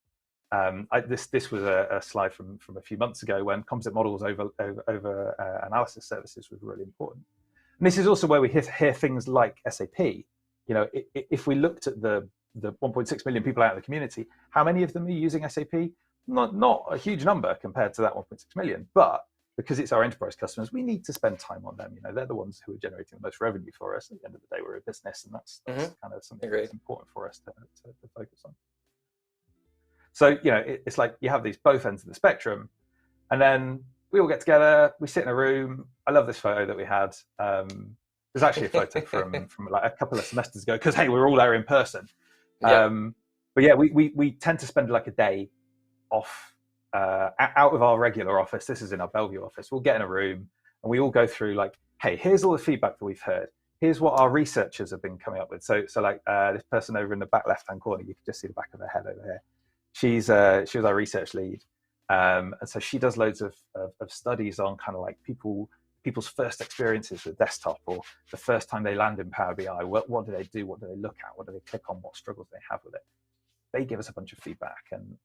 This was a slide from a few months ago when composite models over analysis services was really important. And this is also where we hear things like SAP. You know, if we looked at the 1.6 million people out in the community, how many of them are using SAP? Not a huge number compared to that 1.6 million, but because it's our enterprise customers, we need to spend time on them. You know, they're the ones who are generating the most revenue for us. At the end of the day, we're a business, and that's kind of something that's important for us to focus on. So, you know, it's like you have these both ends of the spectrum, and then we all get together, we sit in a room. I love this photo that we had. There's actually a photo from like a couple of semesters ago, because, hey, we're all there in person. But yeah, we tend to spend like a day off out of our regular office. This is in our Bellevue office. We'll get in a room and we all go through, like, hey, here's all the feedback that we've heard. Here's what our researchers have been coming up with. So like this person over in the back left-hand corner, you can just see the back of her head over here. She was our research lead. And so she does loads of studies on kind of like people's first experiences with desktop, or the first time they land in Power BI. What do they do? What do they look at? What do they click on? What struggles they have with it? They give us a bunch of feedback, and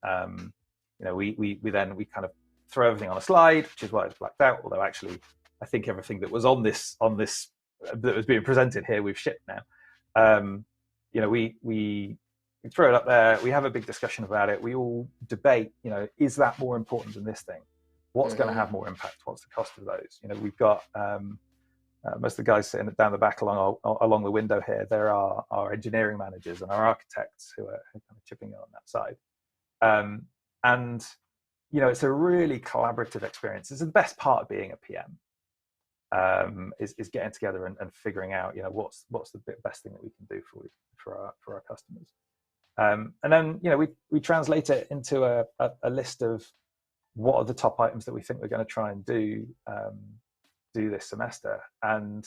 we kind of throw everything on a slide, which is why it's blacked out. Although actually, I think everything that was on this that was being presented here, we've shipped now. We throw it up there. We have a big discussion about it. We all debate. Is that more important than this thing? What's going to have more impact? What's the cost of those? We've got Most of the guys sitting down the back along the window here, there are our engineering managers and our architects who are kind of chipping in on that side. And it's a really collaborative experience. It's the best part of being a PM, is getting together and figuring out what's the best thing that we can do for our customers. And then we translate it into a list of what are the top items that we think we're going to try and do this semester. And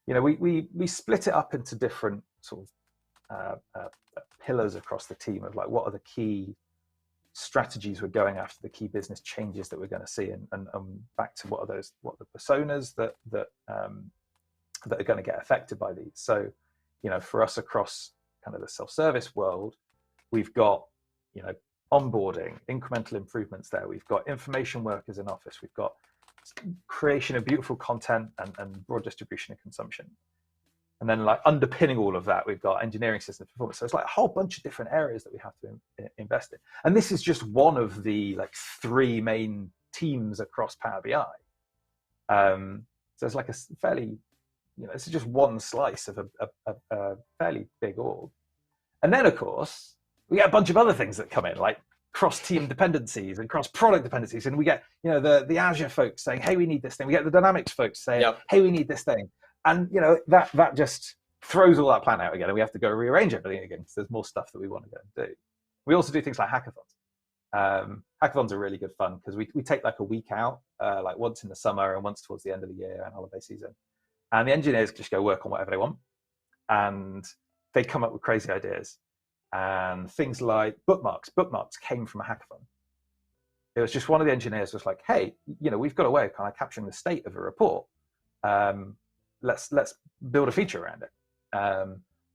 we split it up into different sort of pillars across the team of like what are the key strategies we're going after, the key business changes that we're going to see, and back to what are the personas that are going to get affected by these. So for us across kind of the self-service world, we've got onboarding, incremental improvements there. We've got information workers in office. We've got creation of beautiful content and broad distribution and consumption. And then like underpinning all of that, we've got engineering systems performance. So it's like a whole bunch of different areas that we have to invest in. And this is just one of the like 3 main teams across Power BI. So it's like a fairly, this is just one slice of a fairly big org. And then of course, we get a bunch of other things that come in, like cross-team dependencies and cross-product dependencies. And we get, the Azure folks saying, hey, we need this thing. We get the Dynamics folks saying, yep, hey, we need this thing. And, that just throws all that plan out again. And we have to go rearrange everything again because there's more stuff that we want to go and do. We also do things like hackathons. Hackathons are really good fun because we take like a week out, like once in the summer and once towards the end of the year and holiday season. And the engineers just go work on whatever they want. And they come up with crazy ideas. And things like bookmarks. Bookmarks came from a hackathon. It was just one of the engineers was like, hey, we've got a way of kind of capturing the state of a report. Let's build a feature around it.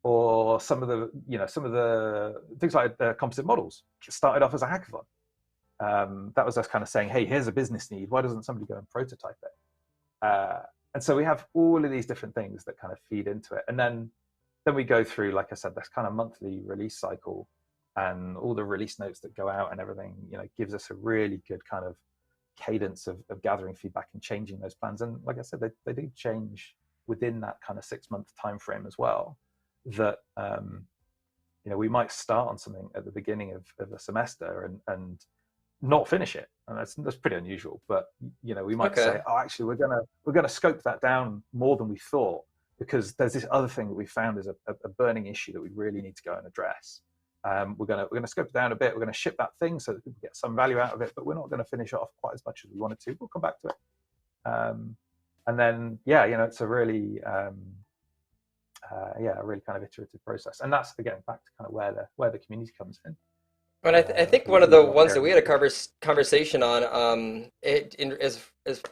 Or some of the things like the composite models started off as a hackathon. That was us kind of saying, hey, here's a business need. Why doesn't somebody go and prototype it? And so we have all of these different things that kind of feed into it. And then we go through, like I said, this kind of monthly release cycle, and all the release notes that go out and everything, gives us a really good kind of cadence of gathering feedback and changing those plans. And like I said, they do change within that kind of 6-month time frame as well. That we might start on something at the beginning of a semester and not finish it, and that's pretty unusual. But we might say, oh, actually, we're gonna scope that down more than we thought, because there's this other thing that we found is a burning issue that we really need to go and address. We're gonna scope it down a bit. We're gonna ship that thing so that people get some value out of it, but we're not gonna finish it off quite as much as we wanted to. We'll come back to it. And then, it's a really, a really kind of iterative process. And that's, again, back to kind of where the community comes in. And I think one of the ones that we had a conversation on, as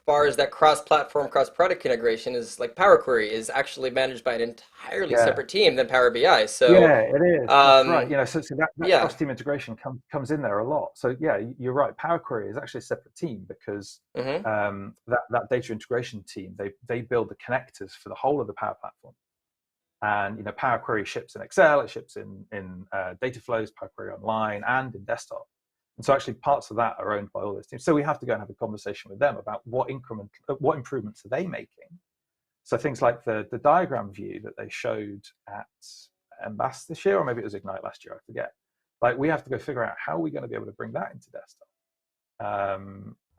far as that cross-platform, cross-product integration, is like Power Query is actually managed by an entirely separate team than Power BI. So yeah, it is. That's right. So that cross-team integration comes in there a lot. So yeah, you're right. Power Query is actually a separate team because that data integration team, they build the connectors for the whole of the Power Platform. And Power Query ships in Excel, it ships in data flows, Power Query Online, and in desktop. And so actually parts of that are owned by all those teams. So we have to go and have a conversation with them about what improvements are they making. So things like the diagram view that they showed at Embass this year, or maybe it was Ignite last year, I forget. Like we have to go figure out how are we going to be able to bring that into desktop.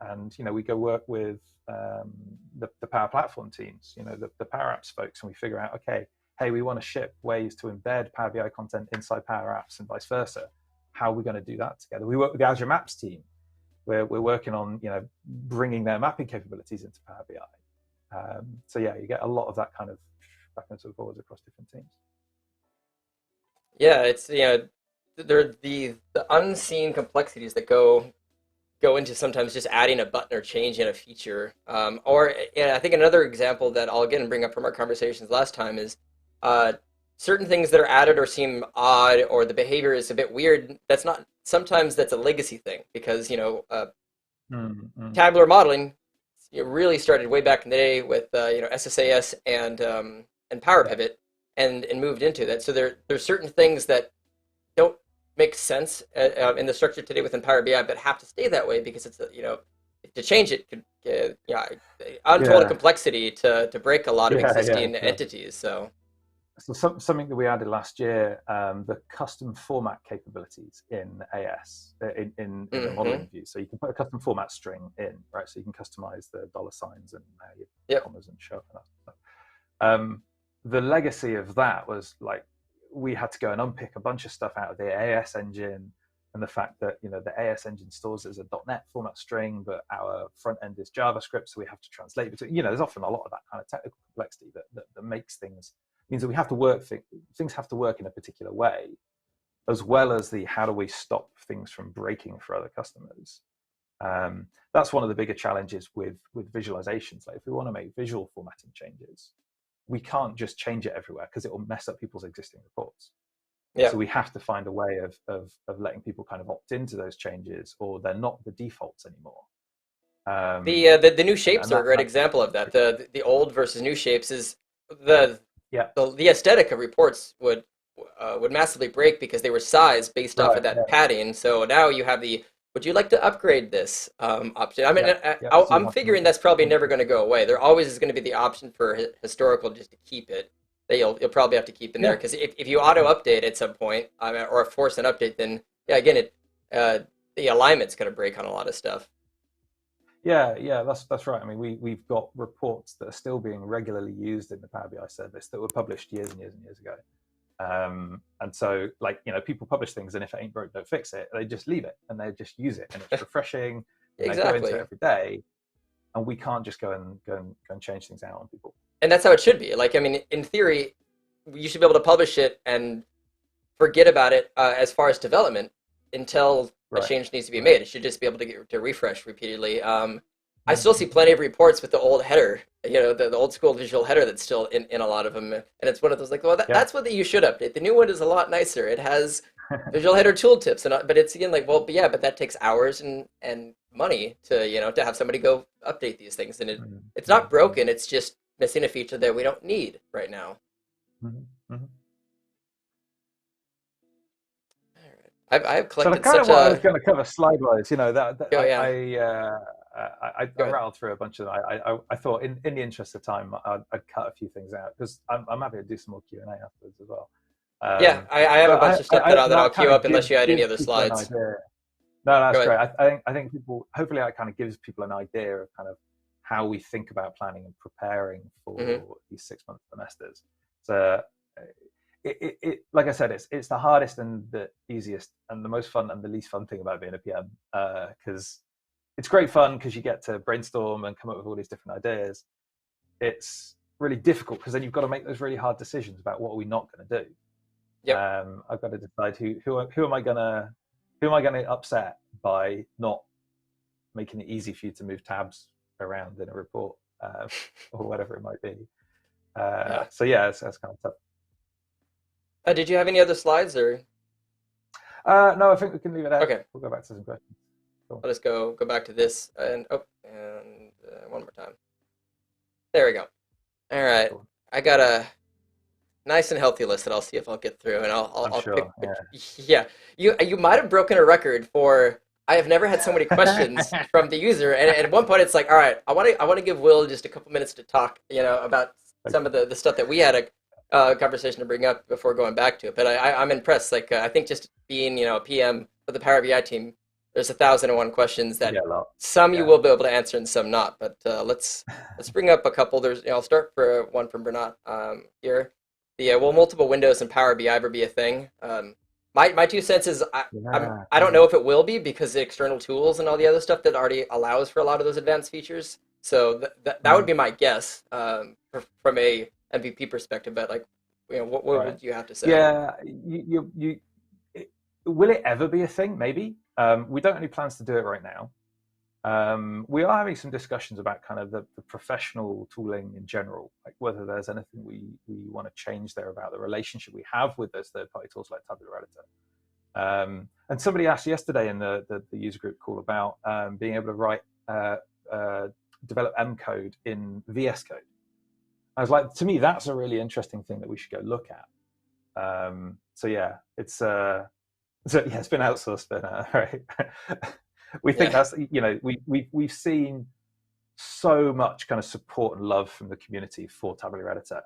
And we go work with the Power Platform teams, the Power Apps folks, and we figure out, okay, hey, we want to ship ways to embed Power BI content inside Power Apps and vice versa. How are we going to do that together? We work with the Azure Maps team. We're working on bringing their mapping capabilities into Power BI. So yeah, you get a lot of that kind of back and forwards across different teams. Yeah, it's there are the unseen complexities that go into sometimes just adding a button or changing a feature. Or I think another example that I'll again bring up from our conversations last time is certain things that are added or seem odd, or the behavior is a bit weird. Sometimes that's a legacy thing, because tabular modeling really started way back in the day with SSAS and Power Pivot and moved into that. So there's certain things that don't make sense in the structure today within Power BI, but have to stay that way because it's if to change it could untold Yeah, complexity to break a lot of yeah, existing sure. entities. So So something that we added last year, the custom format capabilities in AS, in the hmm modeling view. So you can put a custom format string in, right? So you can customize the dollar signs and your yep, commas and show up and that stuff. The legacy of that was like we had to go and unpick a bunch of stuff out of the AS engine, and the fact that the AS engine stores it as a .NET format string, but our front end is JavaScript, so we have to translate between. There's often a lot of that kind of technical complexity that makes things means that we have to work things have to work in a particular way, as well as the how do we stop things from breaking for other customers. That's one of the bigger challenges with visualizations. Like if we want to make visual formatting changes, we can't just change it everywhere because it will mess up people's existing reports. yeah. So we have to find a way of letting people kind of opt into those changes, or they're not the defaults anymore. The new shapes And are a great that's example of that. The old versus new shapes is the yeah, the aesthetic of reports would massively break because they were sized based off of right, that yeah, padding. So now you have the would you like to upgrade this option? I mean, yeah, yeah. So you I'm want to make figuring it that's probably never functional. going to go away. There always is going to be the option for historical just to keep it that you'll probably have to keep in there Yeah, because if you auto update at some point or force an update, then yeah, again uh, the alignment's going to break on a lot of stuff. yeah. That's right. I mean, we've got reports that are still being regularly used in the Power BI service that were published years and years and years ago. And so, like, people publish things, and if it ain't broke, don't fix it. They just leave it and they just use it, and it's refreshing, and they go into it Exactly. every day. And we can't just go and change things out on people. And that's how it should be. Like, I mean, in theory, you should be able to publish it and forget about it as far as development until a Right, change needs to be right. made. It should just be able to get to refresh repeatedly. I still see Mm-hmm. plenty of reports with the old header, the old school visual header that's still in a lot of them. And it's one of those like, well, Yeah. that's what you should update. The new one is a lot nicer. It has visual header tooltips, but it's again like, well, but yeah, but that takes hours and money to have somebody go update these things. And it's not Mm-hmm. broken. It's just missing a feature that we don't need right now. Mm-hmm. Mm-hmm. I've So the collected kind of such what I was a going to cover slide-wise, that oh yeah, I go ahead. rattled through a bunch of them. I thought in the interest of time, I'd cut a few things out because I'm happy to do some more Q&A afterwards as well. Yeah, I have a But bunch of stuff that I'll that kind queue of up unless you had any gives other people an slides. idea. No, Go that's ahead. great. I think people, hopefully that kind of gives people an idea of kind of how we think about planning and preparing hmm for these 6-month semesters. So like I said, it's the hardest and the easiest and the most fun and the least fun thing about being a PM, because it's great fun because you get to brainstorm and come up with all these different ideas. It's really difficult because then you've got to make those really hard decisions about what are we not going to do. Yep. I've got to decide who am I gonna upset by not making it easy for you to move tabs around in a report, or whatever it might be. Yeah. So yeah, that's kind of tough. Did you have any other slides or? No, I think we can leave it there. Okay. We'll go back to some questions. Cool. I'll just go back to this and one more time. There we go. All right. Cool. I got a nice and healthy list that I'll see if I'll get through, and I'm I'll pick. sure. Yeah. Yeah, you might have broken a record for. I have never had so many questions from the user, and at one point it's like, all right, I want to give Will just a couple minutes to talk, about some Okay. of the stuff that we had a conversation to bring up before going back to it. But I'm impressed. Like I think just being a PM for the Power BI team, there's 1,001 questions You that get a lot. some you Yeah. will be able to answer and some not. But let's bring up a couple. I'll start for one from Bernat here. Will multiple windows in Power BI ever be a thing? My 2 cents is Yeah. I don't Yeah. know if it will be because the external tools and all the other stuff that already allows for a lot of those advanced features. So that would Mhm. be my guess from a MVP perspective. But like, what Right. would you have to say? Yeah. Will it ever be a thing? Maybe. We don't have any plans to do it right now. We are having some discussions about kind of the professional tooling in general, like whether there's anything we want to change there about the relationship we have with those third-party tools like Tabular Editor. And somebody asked yesterday in the user group call about being able to write develop M code in VS Code. I was like, to me, that's a really interesting thing that we should go look at. So yeah, it's been outsourced, but right. we think that's, we've seen so much kind of support and love from the community for Tabular Editor.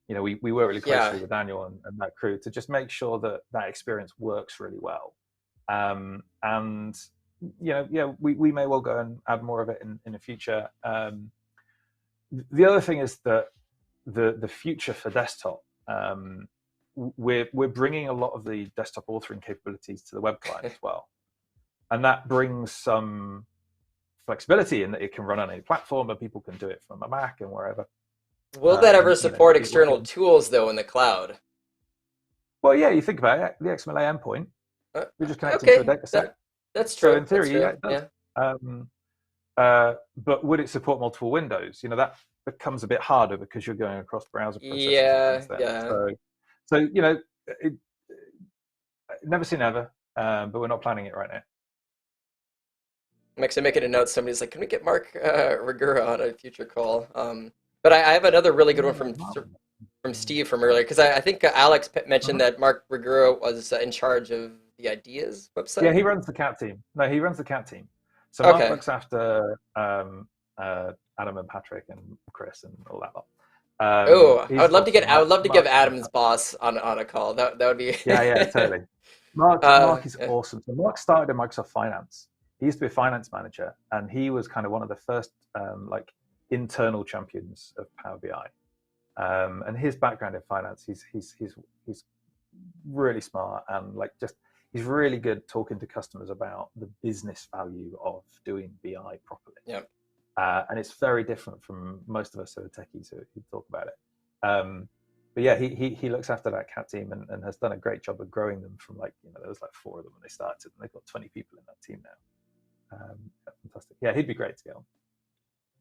We work really closely with Daniel and that crew to just make sure that that experience works really well. And we may well go and add more of it in the future. The other thing is that the future for desktop, we're bringing a lot of the desktop authoring capabilities to the web client as well, and that brings some flexibility in that it can run on any platform, and people can do it from a Mac and wherever. Will that ever support external tools though in the cloud? Well, yeah, you think about it, the XMLA endpoint, you're just connecting to a data set. That's true. So in theory, it does. But would it support multiple windows? That becomes a bit harder because you're going across browser processes. So never say never, but we're not planning it right now. I'm actually making a note. Somebody's like, can we get Mark Regura on a future call? But I have another really good one from Steve from earlier, because I think Alex mentioned that Mark Regura was in charge of the Ideas website. Yeah, he runs the CAT team. No, he runs the CAT team. So Mark looks after Adam and Patrick and Chris and all that lot. I would love to get. I would love to give Adam's boss on a call. That would be. Yeah, totally. Mark is awesome. So Mark started in Microsoft Finance. He used to be a finance manager, and he was kind of one of the first internal champions of Power BI. And his background in finance, he's really smart, and he's really good talking to customers about the business value of doing BI properly. Yeah. And it's very different from most of us who are techies who talk about it. But yeah, he looks after that CAT team and has done a great job of growing them from there was 4 of them when they started, and they've got 20 people in that team now. Fantastic. Yeah, he'd be great to get on.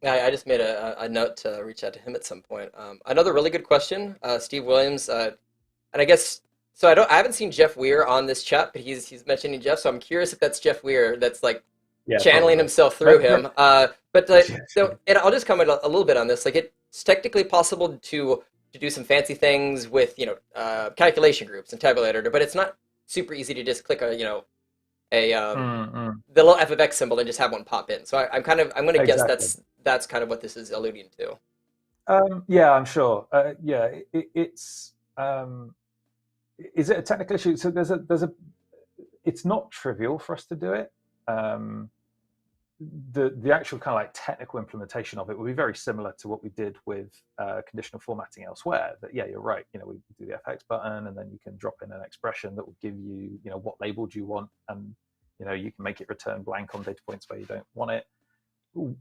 Yeah, I just made a note to reach out to him at some point. Another really good question, Steve Williams, and I guess so. I haven't seen Jeff Weir on this chat, but he's mentioning Jeff, so I'm curious if that's Jeff Weir that's channeling himself through him. So and I'll just comment a little bit on this. It's technically possible to do some fancy things with calculation groups and tabulator, but it's not super easy to just click the little f of x symbol and just have one pop in. So I'm going to guess that's kind of what this is alluding to. Yeah, I'm sure. It's is it a technical issue? So it's not trivial for us to do it. The actual kind of technical implementation of it will be very similar to what we did with conditional formatting elsewhere. That you're right. We do the FX button, and then you can drop in an expression that will give you what label do you want, and you can make it return blank on data points where you don't want it.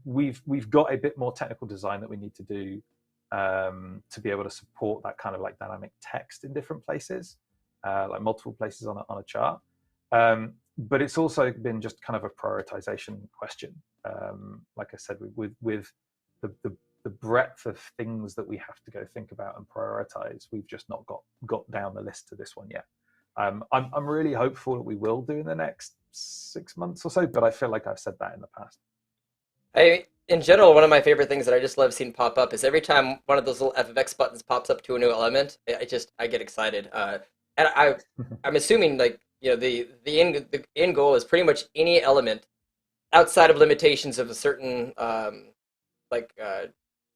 We've got a bit more technical design that we need to do to be able to support that kind of dynamic text in different places, multiple places on a chart. But it's also been just kind of a prioritization question. Like I said, with the breadth of things that we have to go think about and prioritize, we've just not got down the list to this one yet. I'm really hopeful that we will do in the next 6 months or so, but I feel like I've said that in the past. In general, one of my favorite things that I just love seeing pop up is every time one of those little f of x buttons pops up to a new element, I get excited. And I'm assuming the end goal is pretty much any element outside of limitations of a certain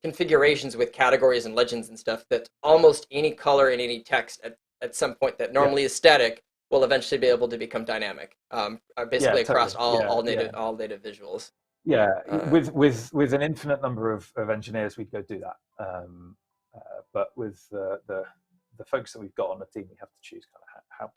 configurations with categories and legends and stuff, that almost any color in any text at some point that normally is static will eventually be able to become dynamic. Basically across all native visuals. Yeah, with an infinite number of engineers, we'd go do that. But with the folks that we've got on the team, we have to choose kind of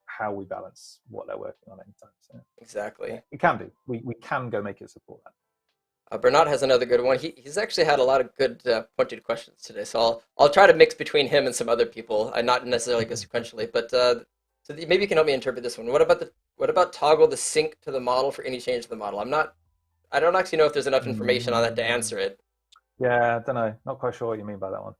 how we balance what they're working on anytime. So exactly, we can do. We can go make it support that. Bernard has another good one. He's actually had a lot of good pointed questions today, so I'll try to mix between him and some other people, and not necessarily go sequentially. But so maybe you can help me interpret this one. What about toggle the sync to the model for any change to the model? I don't actually know if there's enough information on that to answer it. Yeah, I don't know. Not quite sure what you mean by that one.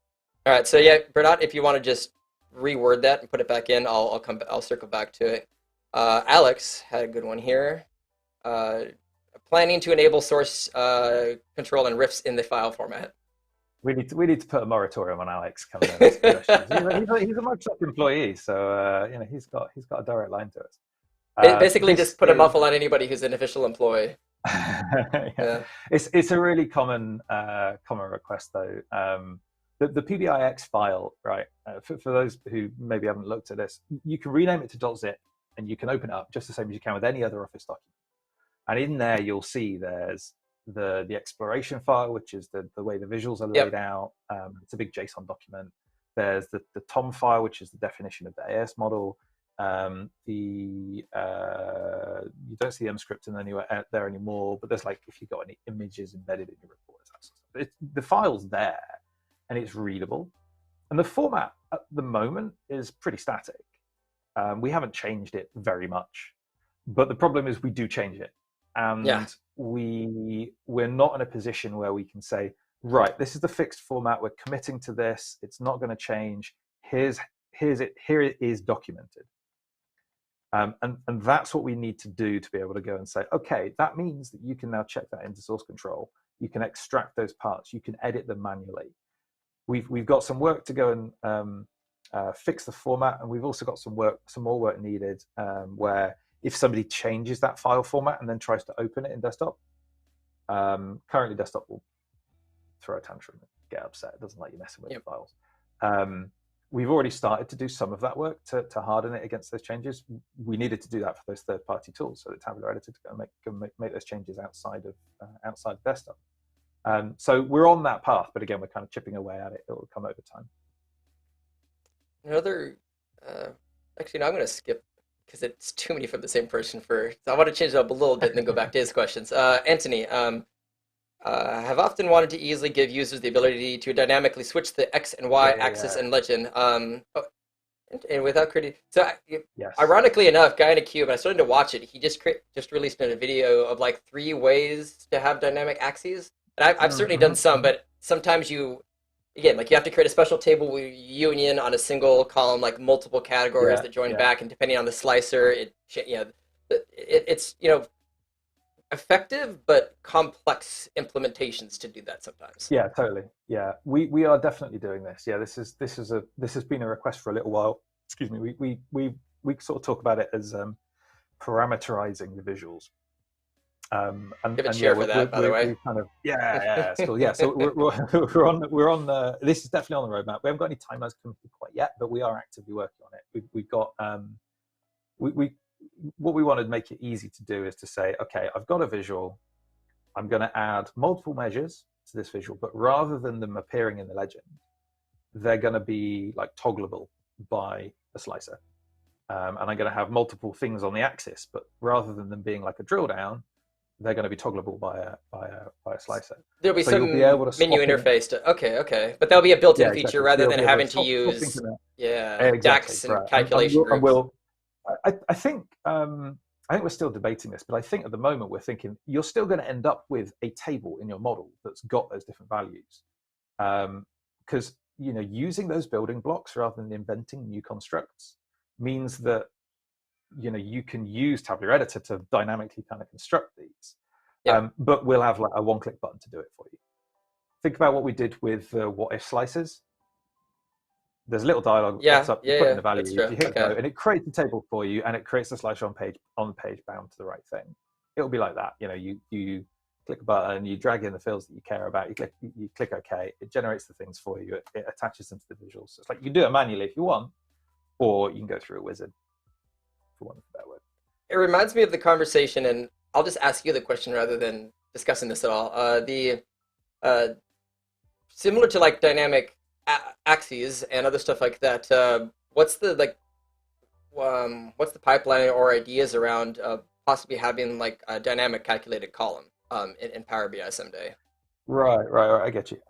All right, so yeah, Bernard, if you want to just reword that and put it back in, I'll circle back to it. Alex had a good one here. Planning to enable source control and riffs in the file format. We need to put a moratorium on Alex coming in. He's a Microsoft employee, so he's got a direct line to us. Basically, This just put a is muffle on anybody who's an official employee. yeah. Yeah. It's a really common request though. The PBIX file, right? For those who maybe haven't looked at this, you can rename it to .zip, and you can open it up just the same as you can with any other Office document. And in there, you'll see there's the exploration file, which is the way the visuals are laid out. It's a big JSON document. There's the TOM file, which is the definition of the AS model. You don't see the M script in anywhere out there anymore, but there's like, if you've got any images embedded in your report, the file's there and it's readable. And the format at the moment is pretty static. We haven't changed it very much, but the problem is we do change it. And we're not in a position where we can say, right, this is the fixed format, we're committing to this, it's not going to change, here it is documented. And that's what we need to do to be able to go and say, okay, that means that you can now check that into source control, you can extract those parts, you can edit them manually. We've got some work to go and fix the format, and we've also got some more work needed, where if somebody changes that file format and then tries to open it in desktop, currently desktop will throw a tantrum and get upset. It doesn't like you messing with the files. We've already started to do some of that work to harden it against those changes. We needed to do that for those third-party tools, so the Tabular editor to go make those changes outside of desktop. So we're on that path, but again, we're kind of chipping away at it. It will come over time. Another, actually, no, I'm going to skip because it's too many from the same person. I want to change it up a little bit and then go back to his questions. Anthony, have often wanted to easily give users the ability to dynamically switch the X and Y axis and legend. And without creating, so ironically enough, Guy in a Cube, I started to watch it. He just released a video of like 3 ways to have dynamic axes. And I've certainly done some, but sometimes you have to create a special table union on a single column, like multiple categories that join back, and depending on the slicer, it's effective but complex implementations to do that sometimes. Yeah, totally. Yeah, we are definitely doing this. Yeah, this has been a request for a little while. Excuse me. We sort of talk about it as parameterizing the visuals. Give a cheer for that, by the way. Kind of, it's cool. Yeah, so we're on. This is definitely on the roadmap. We haven't got any timelines committed quite yet, but we are actively working on it. We've got what we want to make it easy to do is to say, okay, I've got a visual, I'm going to add multiple measures to this visual, but rather than them appearing in the legend, they're going to be like toggleable by a slicer. And I'm going to have multiple things on the axis, but rather than them being like a drill down, they're going to be toggleable by a slicer. There'll be some menu interface okay, but there'll be a built-in feature rather than having to use DAX and calculation groups. I think we're still debating this, but I think at the moment we're thinking you're still going to end up with a table in your model that's got those different values, because using those building blocks rather than inventing new constructs means that you can use Tabular Editor to dynamically kind of construct these, but we'll have like a one-click button to do it for you. Think about what we did with what if slices. There's a little dialogue pops up, you put in the value, you hit go, and it creates the table for you, and it creates the slicer on the page bound to the right thing. It'll be like that. You click a button, you drag in the fields that you care about, you click OK, it generates the things for you, it attaches them to the visuals. So it's like you can do it manually if you want, or you can go through a wizard, for want of a better word. It reminds me of the conversation, and I'll just ask you the question rather than discussing this at all. Similar to like dynamic axes and other stuff like that, what's the pipeline or ideas around possibly having like a dynamic calculated column in Power BI someday? Right, I get you.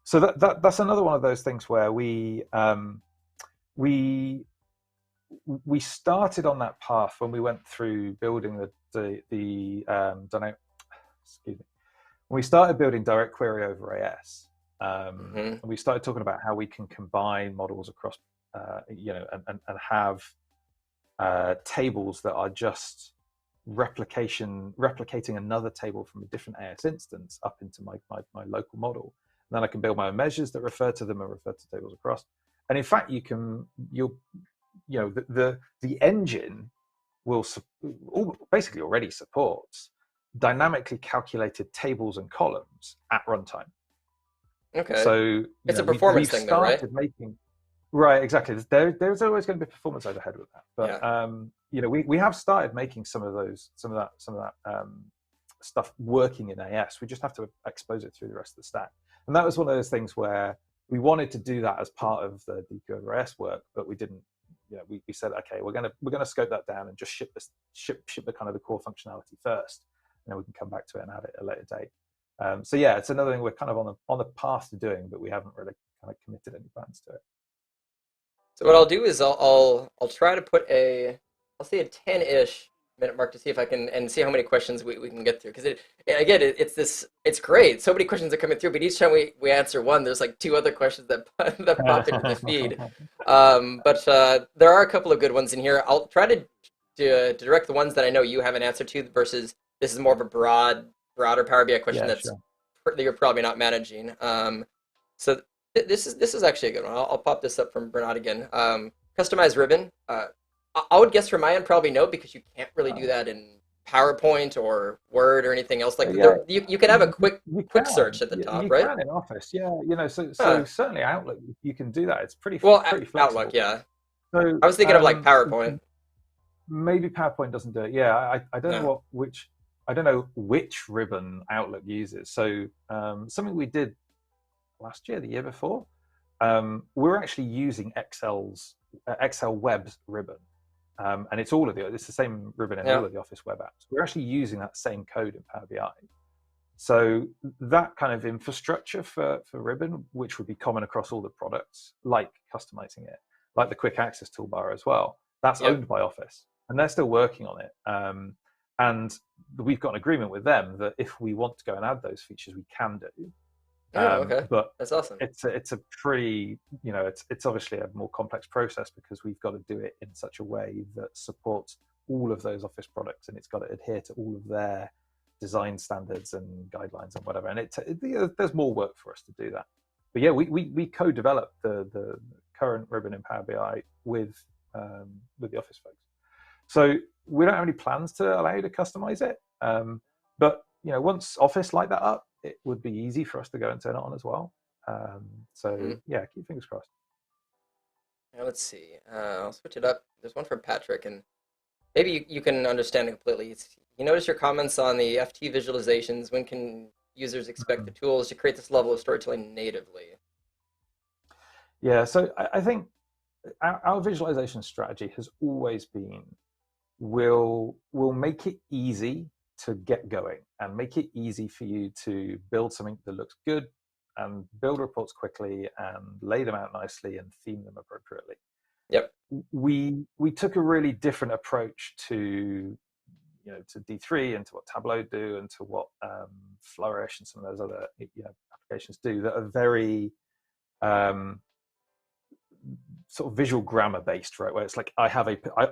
So that's another one of those things where we started on that path when we went through building the dynamic. Excuse me. When we started building direct query over AS. And we started talking about how we can combine models across, and have tables that are just replicating another table from a different AS instance up into my local model. And then I can build my own measures that refer to them and refer to tables across. And in fact, the engine basically already supports dynamically calculated tables and columns at runtime. Okay. So It's a we've performance thing though, right? started making. Right, exactly. There's always going to be performance overhead with that, but Yeah. we have started making some of that stuff working in AS. We just have to expose it through the rest of the stack, and that was one of those things where we wanted to do that as part of the Deco over AS work, but we didn't. We said, okay, we're gonna scope that down and just ship the kind of the core functionality first, and then we can come back to it and add it at a later date. So yeah, it's another thing we're kind of on the path to doing, but we haven't really kind of committed any plans to it. So what I'll do is I'll try to put I'll say a 10-ish minute mark to see if I can and see how many questions we can get through, because it's great. So many questions are coming through, but each time we answer one, there's like two other questions that that pop into the feed. But there are a couple of good ones in here. I'll try to direct the ones that I know you have an answer to versus this is more of a broader Power BI question Yeah, that sure. you're probably not managing. So this is actually a good one. I'll pop this up from Bernard again. Customized ribbon. I would guess from my end probably no, because you can't really do that in PowerPoint or Word or anything else. Like Yeah, you can have a quick you search can. at the top, You right? can in Office, yeah. So Huh. certainly Outlook, you can do that. It's Well, pretty Outlook, flexible. yeah. So I was thinking of like PowerPoint. maybe PowerPoint doesn't do it. Yeah, I don't No. know I don't know which ribbon Outlook uses. So something we did last year, the year before, we're actually using Excel Web's ribbon. And it's the same ribbon in Yeah. all of the Office web apps. We're actually using that same code in Power BI. So that kind of infrastructure for ribbon, which would be common across all the products, like customizing it, like the quick access toolbar as well, that's Yep. owned by Office, and they're still working on it. And we've got an agreement with them that if we want to go and add those features, we can do. Oh, okay. But That's awesome. it's a pretty, it's obviously a more complex process because we've got to do it in such a way that supports all of those Office products, and it's got to adhere to all of their design standards and guidelines and whatever. And there's more work for us to do that. But yeah, we co-developed the current ribbon in Power BI with the Office folks. So we don't have any plans to allow you to customize it. But once Office light that up, it would be easy for us to go and turn it on as well. Yeah, keep fingers crossed. Now let's see. I'll switch it up. There's one from Patrick, and maybe you can understand it completely. You notice your comments on the FT visualizations. When can users expect the tools to create this level of storytelling natively? Yeah, so I think our visualization strategy has always been we'll make it easy to get going and make it easy for you to build something that looks good and build reports quickly and lay them out nicely and theme them appropriately. Yep. We took a really different approach to D3 and to what Tableau do and to what Flourish and some of those other applications do that are very sort of visual grammar based, right? Where it's like I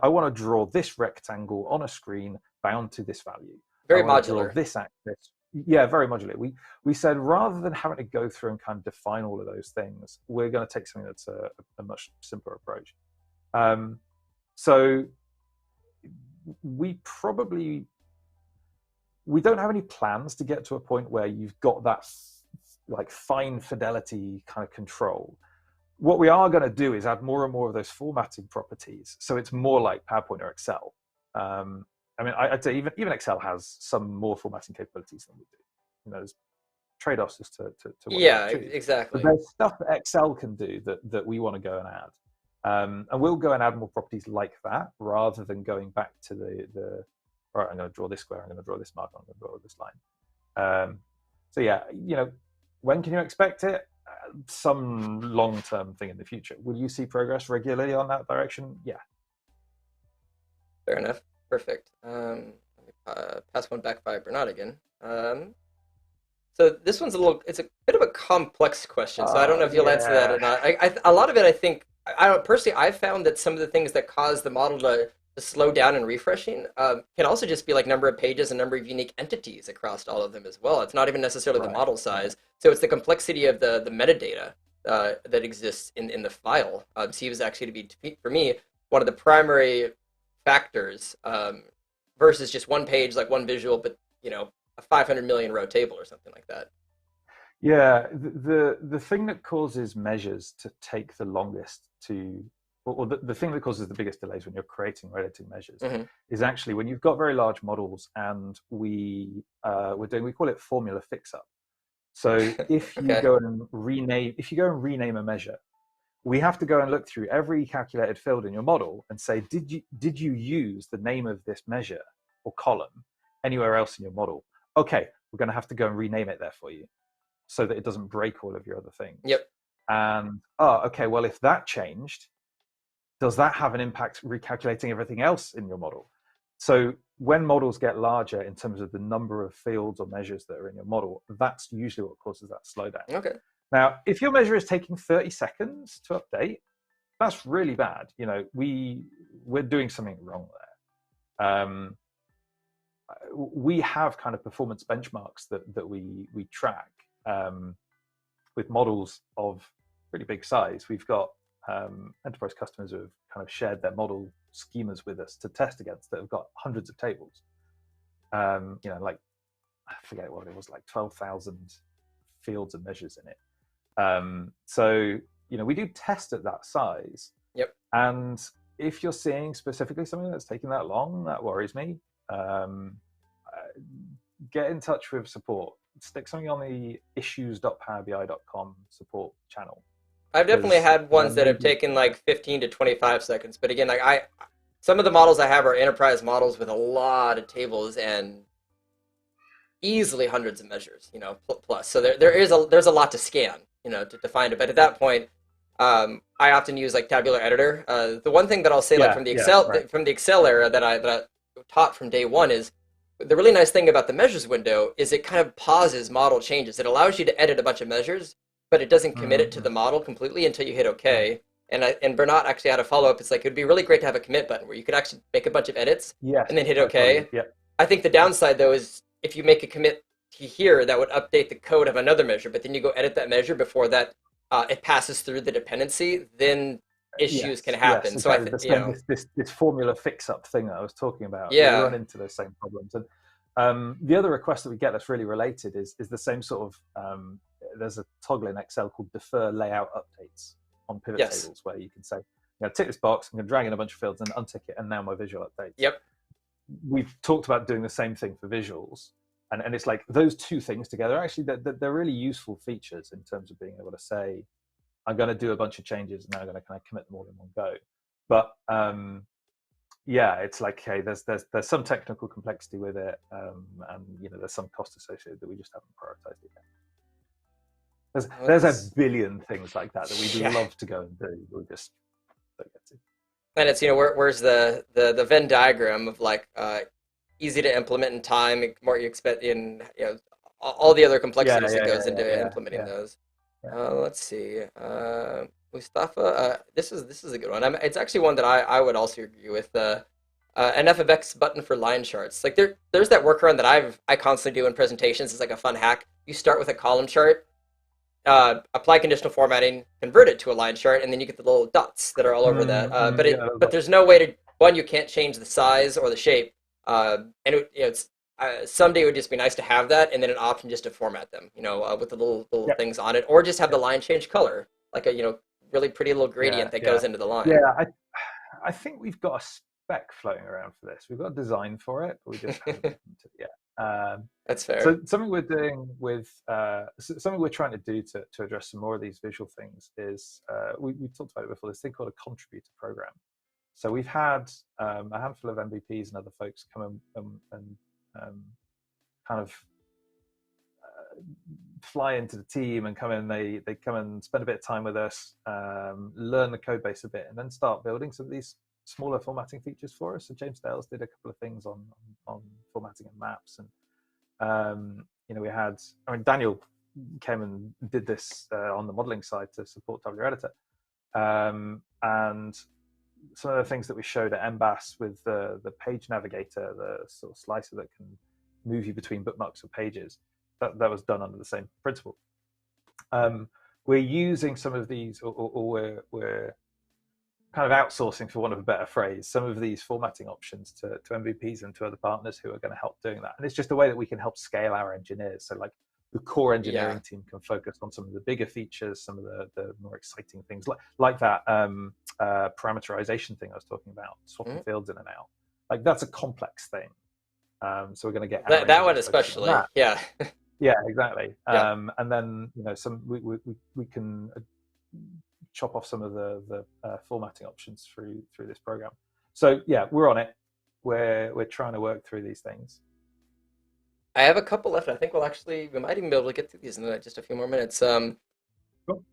want to draw this rectangle on a screen bound to this value. Very modular. This axis. Yeah, very modular. We said rather than having to go through and kind of define all of those things, we're going to take something that's a much simpler approach. So we don't have any plans to get to a point where you've got that like fine fidelity kind of control. What we are going to do is add more and more of those formatting properties, so it's more like PowerPoint or Excel. I mean, I'd say even Excel has some more formatting capabilities than we do. There's trade-offs as to what Yeah, you choose. exactly. But there's stuff that Excel can do that we want to go and add. And we'll go and add more properties like that rather than going back to the all right, I'm going to draw this square, I'm going to draw this mark, I'm going to draw this line. So yeah, when can you expect it? Some long-term thing in the future. Will you see progress regularly on that direction? Yeah. Fair enough. Perfect. Let me pass one back by Bernard again. So this one's it's a bit of a complex question, so I don't know if you'll answer that or not. A lot of it, I think, personally, I've found that some of the things that cause the model to slow down and refreshing can also just be like number of pages and number of unique entities across all of them as well. It's not even necessarily the model size. So it's the complexity of the metadata that exists in the file. Seems actually to be, for me, one of the primary factors versus just one page, like one visual, but a 500 million row table or something like that. Yeah, the thing that causes measures to take the longest to, or the thing that causes the biggest delays when you're creating or editing measures Mm-hmm. is actually when you've got very large models and we call it formula fix up. So if you Okay. go and rename a measure, we have to go and look through every calculated field in your model and say, did you use the name of this measure or column anywhere else in your model? Okay, we're going to have to go and rename it there for you, so that it doesn't break all of your other things. Yep. And okay, well, if that changed, does that have an impact recalculating everything else in your model? So when models get larger in terms of the number of fields or measures that are in your model, that's usually what causes that slowdown. Okay. Now, if your measure is taking 30 seconds to update, that's really bad. We're doing something wrong there. We have kind of performance benchmarks that we track with models of pretty big size. We've got enterprise customers who have kind of shared their model schemas with us to test against that have got hundreds of tables. Like I forget what it was, like 12,000 fields and measures in it. So we do test at that size. Yep. And if you're seeing specifically something that's taking that long, that worries me. Get in touch with support. Stick something on the issues.powerbi.com support channel. I've definitely had ones that have taken like 15 to 25 seconds. But again, like some of the models I have are enterprise models with a lot of tables and easily hundreds of measures, plus. So there's a lot to scan, to find it. But at that point, I often use like tabular editor. The one thing that I'll say, like from the Excel era that I taught from day one is the really nice thing about the measures window is it kind of pauses model changes. It allows you to edit a bunch of measures, but it doesn't commit it to the model completely until you hit OK. And Bernat actually had a follow-up. It's like, it'd be really great to have a commit button where you could actually make a bunch of edits and then hit OK. I think the downside, though, is if you make a commit here, that would update the code of another measure, but then you go edit that measure before that it passes through the dependency, then issues can happen. Yes, so I think this formula fix-up thing that I was talking about, yeah, we run into those same problems. And the other request that we get that's really related is the same sort of there's a toggle in Excel called defer layout updates on pivot tables, where you can say, tick this box, I'm going to drag in a bunch of fields and untick it, and now my visual updates. Yep. We've talked about doing the same thing for visuals, and it's like those two things together, actually, they're really useful features in terms of being able to say, I'm going to do a bunch of changes and now I'm going to kind of commit them all in one go. But it's like, hey, there's some technical complexity with it, and there's some cost associated that we just haven't prioritized yet. There's a billion things like that we'd love to go and do, but we just don't get to. And it's where's the Venn diagram of like easy to implement in time, more you expect in all the other complexities that goes into implementing those. Let's see, Mustafa. This is a good one. It's actually one that I would also agree with. An FFX button for line charts. Like there's that workaround that I constantly do in presentations. It's like a fun hack. You start with a column chart, apply conditional formatting, convert it to a line chart, and then you get the little dots that are all over that. But there's no way to, one, you can't change the size or the shape. Someday it would just be nice to have that, and then an option just to format them, with the little things on it, or just have the line change color, like a really pretty little gradient that goes into the line. Yeah, I think we've got a spec floating around for this. We've got a design for it, but we just haven't implemented it yet. That's fair. So something we're doing with something we're trying to do to address some more of these visual things is we talked about it before. This thing called a contributor program. So we've had a handful of MVPs and other folks come and kind of fly into the team and come in. They come and spend a bit of time with us, learn the code base a bit, and then start building some of these smaller formatting features for us. So James Dales did a couple of things on formatting and maps, and we had, Daniel came and did this on the modeling side to support Tabular Editor, and some of the things that we showed at MBAS with the page navigator, the sort of slicer that can move you between bookmarks or pages, that was done under the same principle. We're using some of these, or we're kind of outsourcing, for want of a better phrase, some of these formatting options to MVPs and to other partners who are going to help doing that. And it's just a way that we can help scale our engineers. So like the core Yeah. engineering team can focus on some of the bigger features, some of the more exciting things, like that parameterization thing I was talking about, swapping fields in and out. Like that's a complex thing. So we're going to get that one focusing on especially. that. Yeah. Yeah, exactly. Yeah. And then we can chop off some of the formatting options through this program. So yeah, we're on it. We're trying to work through these things. I have a couple left. I think we might even be able to get through these in just a few more minutes. Cool.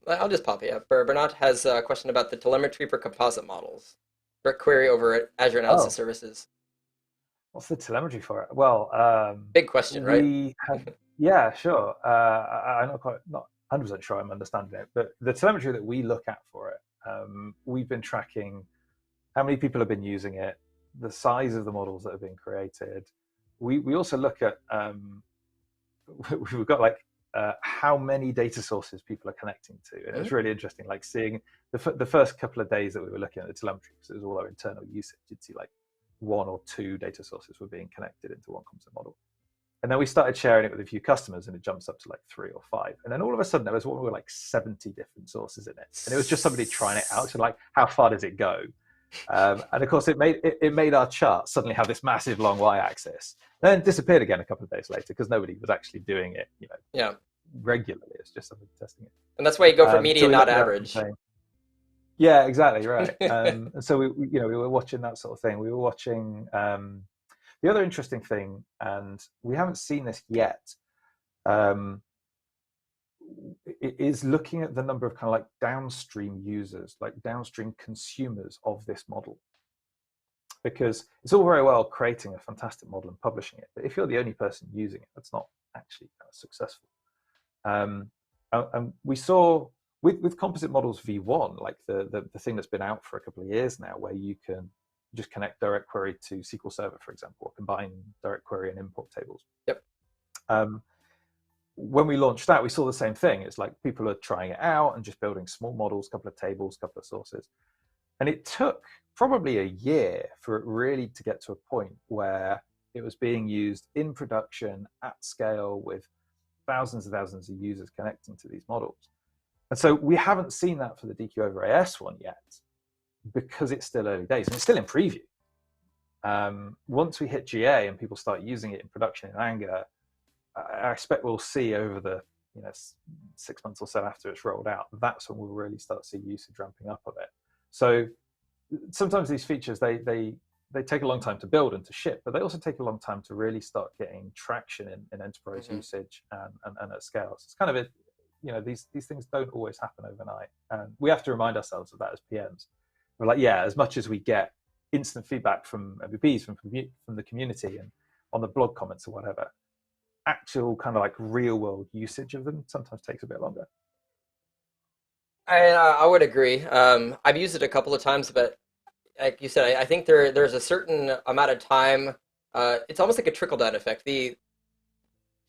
I'll just pop it. Yeah. Bernard has a question about the telemetry for composite models. Direct query over at Azure Analysis Services. What's the telemetry for it? Well, big question, right? Yeah, sure. I'm not 100% sure I'm understanding it, but the telemetry that we look at for it, we've been tracking how many people have been using it, the size of the models that have been created. We also look at we've got like how many data sources people are connecting to, and it was really interesting, like seeing the first couple of days that we were looking at the telemetry, because it was all our internal usage. You'd see like 1 or 2 data sources were being connected into one composite model. And then we started sharing it with a few customers, and it jumps up to like 3 or 5. And then all of a sudden there was one with like 70 different sources in it. And it was just somebody trying it out. So like, how far does it go? And of course it made our chart suddenly have this massive long y-axis. Then it disappeared again a couple of days later because nobody was actually doing it, regularly. It's just somebody testing it. And that's why you go for median, not average. Yeah, exactly right. And so we were watching that sort of thing. We were watching the other interesting thing, and we haven't seen this yet, is looking at the number of kind of like downstream users, like downstream consumers of this model. Because it's all very well creating a fantastic model and publishing it, but if you're the only person using it, that's not actually kind of successful. And we saw with composite models v1, like the thing that's been out for a couple of years now, where you can just connect direct query to SQL Server, for example, or combine direct query and import tables. Yep. When we launched that, we saw the same thing. It's like people are trying it out and just building small models, couple of tables, couple of sources. And it took probably a year for it really to get to a point where it was being used in production at scale with thousands and thousands of users connecting to these models. And so we haven't seen that for the DQ over AS one yet, because it's still early days and it's still in preview. Once we hit GA and people start using it in production in anger, I expect we'll see over the 6 months or so after it's rolled out, that's when we'll really start to see usage ramping up of it. So sometimes these features, they take a long time to build and to ship, but they also take a long time to really start getting traction in enterprise usage and at scale. So it's kind of these things don't always happen overnight, and we have to remind ourselves of that as PMs. We're like, as much as we get instant feedback from MVPs, from the community and on the blog comments or whatever, actual kind of like real world usage of them sometimes takes a bit longer. I would agree. I've used it a couple of times, but like you said, I think there's a certain amount of time. It's almost like a trickle down effect. The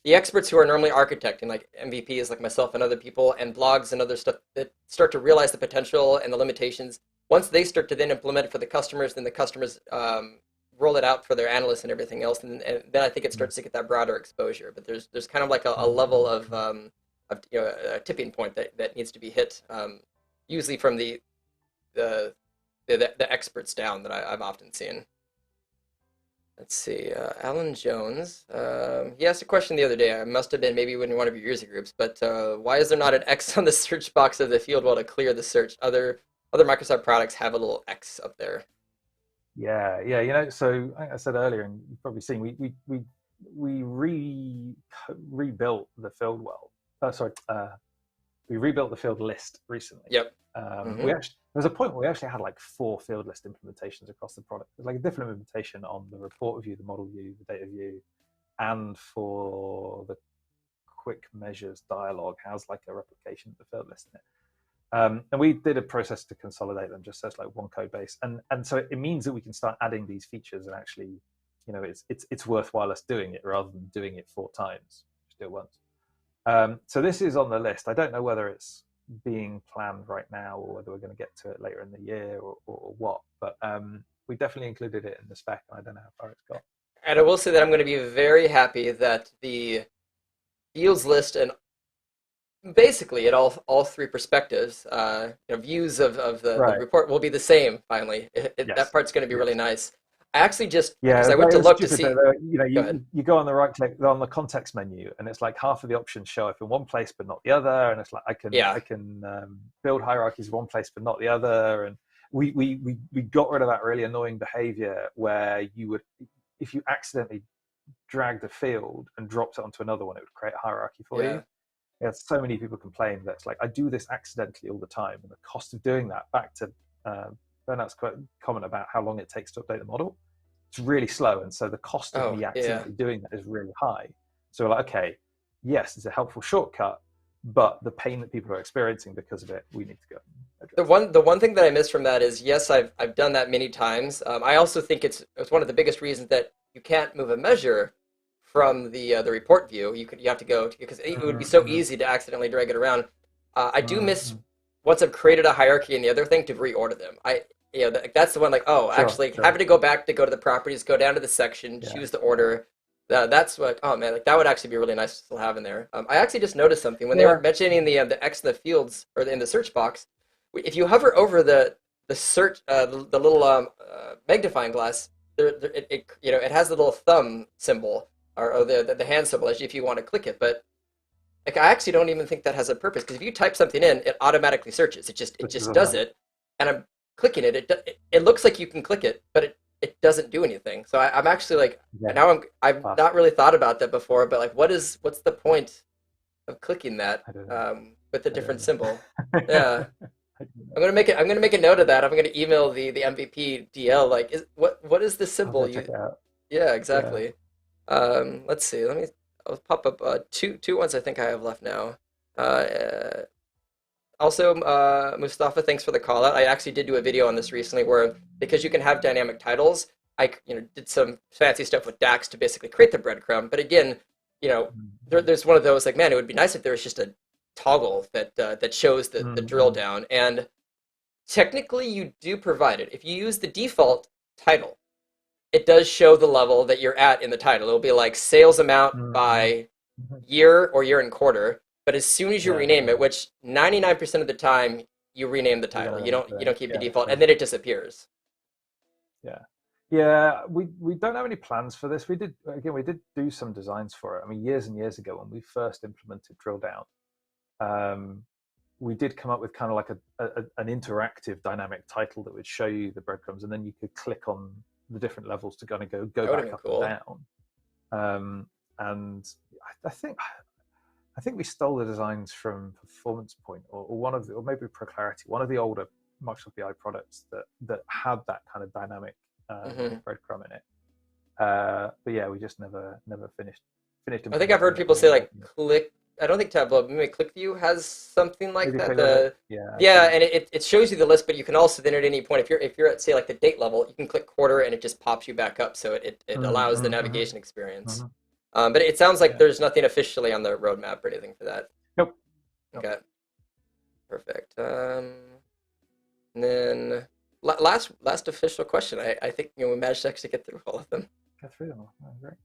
experts who are normally architecting, like MVPs, like myself and other people, and blogs and other stuff, that start to realize the potential and the limitations. Once they start to then implement it for the customers, then the customers roll it out for their analysts and everything else, and then I think it starts to get that broader exposure. But there's kind of like a level of a tipping point that needs to be hit, usually from the experts down that I've often seen. Let's see, Alan Jones. He asked a question the other day. I must have been maybe in one of your user groups, but why is there not an X on the search box of the field wall to clear the search? Other Microsoft products have a little X up there. Yeah. So like I said earlier, and you've probably seen, we rebuilt the field well. We rebuilt the field list recently. Yep. There was a point where we actually had like 4 field list implementations across the product. There's like a different implementation on the report view, the model view, the data view, and for the quick measures dialog has like a replication of the field list in it. And we did a process to consolidate them just so it's like one code base. And so it means that we can start adding these features and actually, it's worthwhile us doing it rather than doing it 4 times. Just do it once. So this is on the list. I don't know whether it's being planned right now, or whether we're going to get to it later in the year, or what. But we definitely included it in the spec. I don't know how far it's got. And I will say that I'm going to be very happy that the fields list and basically at all three perspectives, views of the Right. report will be the same finally. That Yes. part's going to be really nice. I actually just, because Yeah, I went to it's look to stupid see. that, Go ahead. you go on the right click on the context menu, and it's like half of the options show up in one place but not the other, and it's like I Yeah. can build hierarchies in one place but not the other, and we got rid of that really annoying behavior where you would, if you accidentally dragged a field and dropped it onto another one, it would create a hierarchy for you. Yeah, so many people complain that it's like, I do this accidentally all the time, and the cost of doing that, back to Bernard's comment about how long it takes to update the model, it's really slow, and so the cost of me accidentally doing that is really high. So we're like, okay, yes, it's a helpful shortcut, but the pain that people are experiencing because of it, we need to go address. The one thing that I miss from that is, yes, I've done that many times. I also think it's one of the biggest reasons that you can't move a measure from the report view. You have to go to, because it would be so easy to accidentally drag it around. I do miss, once I've created a hierarchy in the other thing, to reorder them. That's the one, like, having to go back to go to the properties, go down to the section, choose the order. That's what, oh man, like that would actually be really nice to still have in there. I actually just noticed something when they were mentioning the X in the fields, or in the search box. If you hover over the search, the little magnifying glass, it has the little thumb symbol, or the hand symbol, as if you want to click it. But like, I actually don't even think that has a purpose, because if you type something in, it automatically searches. It just does it, and I'm clicking it. It looks like you can click it, but it doesn't do anything. So I'm actually like, now I've not really thought about that before, but like, what's the point of clicking that with a different symbol? Yeah. I'm gonna make a note of that. I'm gonna email the MVP DL, like, what is this symbol? Check it out. Yeah, exactly. Let's see. I'll pop up two ones I think I have left now. Also, Mustafa, thanks for the call out. I actually did do a video on this recently, where, because you can have dynamic titles, I did some fancy stuff with DAX to basically create the breadcrumb. But again, there's one of those, like, man, it would be nice if there was just a toggle that shows the drill down. And technically you do provide it. If you use the default title, it does show the level that you're at in the title. It'll be like sales amount by year or year and quarter. But as soon as you rename it, which 99% of the time you rename the title, you don't keep the default, and then it disappears. Yeah, we don't have any plans for this. We did do some designs for it. I mean, years and years ago, when we first implemented drill down, we did come up with kind of like an interactive dynamic title that would show you the breadcrumbs, and then you could click on the different levels to kind of go back up and down. And I think we stole the designs from Performance Point, or maybe ProClarity, one of the older Microsoft BI products that had that kind of dynamic breadcrumb in it. But yeah, we just never finished. I think I've heard people say, like, click. I don't think Tableau, maybe ClickView has something like maybe that. And it shows you the list, but you can also then at any point, if you're at, say, like the date level, you can click quarter and it just pops you back up, so it allows the navigation experience. But it sounds like there's nothing officially on the roadmap or anything for that. Nope. Okay. Perfect. And then last official question. I think we managed to actually get through all of them. Get through them all. Oh, great.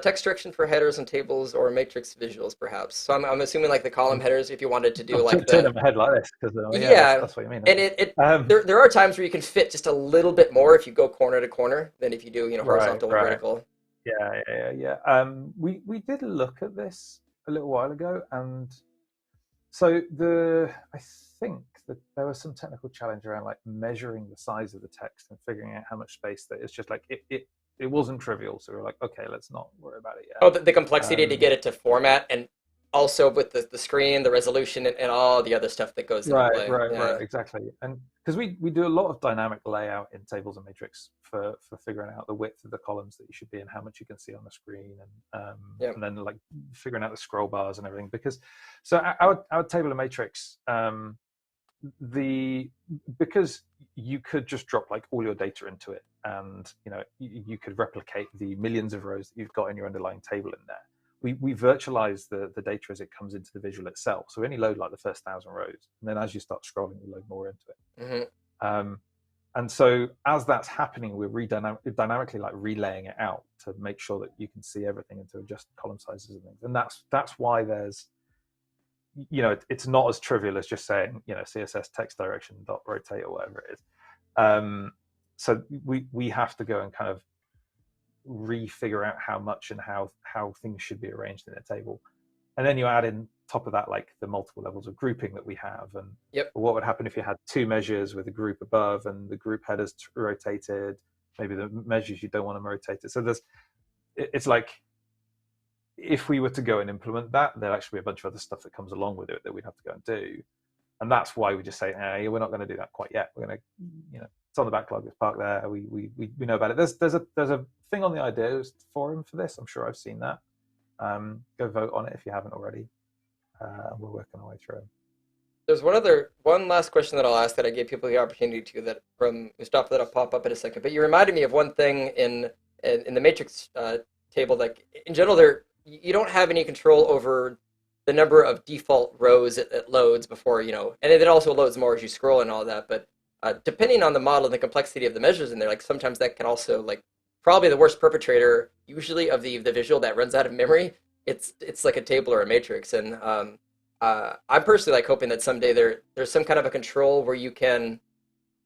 Text direction for headers and tables, or matrix visuals, perhaps. So I'm assuming, like, the column headers, if you wanted to do like turn them ahead like this, because that's what you mean. And there are times where you can fit just a little bit more if you go corner to corner than if you do horizontal or vertical. Yeah. We did look at this a little while ago, and so I think that there was some technical challenge around, like, measuring the size of the text and figuring out how much space that it's just like it wasn't trivial, so we were like, okay, let's not worry about it yet. Oh, the complexity to get it to format, and also with the screen, the resolution, and all the other stuff that goes into play. Right, exactly. And because we do a lot of dynamic layout in tables and matrix for figuring out the width of the columns that you should be and how much you can see on the screen, and then, like, figuring out the scroll bars and everything. Because our table and matrix, because you could just drop, like, all your data into it, and you could replicate the millions of rows that you've got in your underlying table in there. we virtualize the data as it comes into the visual itself. So we only load like the first 1,000 rows, and then as you start scrolling, we load more into it. Mm-hmm. And so as that's happening, we're dynamically like relaying it out to make sure that you can see everything and to adjust column sizes and things. And that's why there's, it's not as trivial as just saying, CSS text direction dot rotate or whatever it is. So we have to go and kind of refigure out how much and how things should be arranged in a table. And then you add in top of that, like the multiple levels of grouping that we have, and what would happen if you had two measures with a group above and the group headers rotated, maybe the measures you don't want them rotated. So it's like, if we were to go and implement that, there'd actually be a bunch of other stuff that comes along with it that we'd have to go and do. And that's why we just say, hey, we're not going to do that quite yet. We're going to, it's on the backlog, it's parked there. We know about it. There's a thing on the ideas forum for this. I'm sure I've seen that. Go vote on it if you haven't already. We're working our way through. There's one last question that I'll ask that I gave people the opportunity to, that from Mustafa, that'll pop up in a second. But you reminded me of one thing in the matrix table. Like in general, you don't have any control over the number of default rows it loads before, and it also loads more as you scroll and all that. But depending on the model and the complexity of the measures in there, like sometimes that can also, like, probably the worst perpetrator usually of the visual that runs out of memory, it's like a table or a matrix. And I'm personally like hoping that someday there's some kind of a control where you can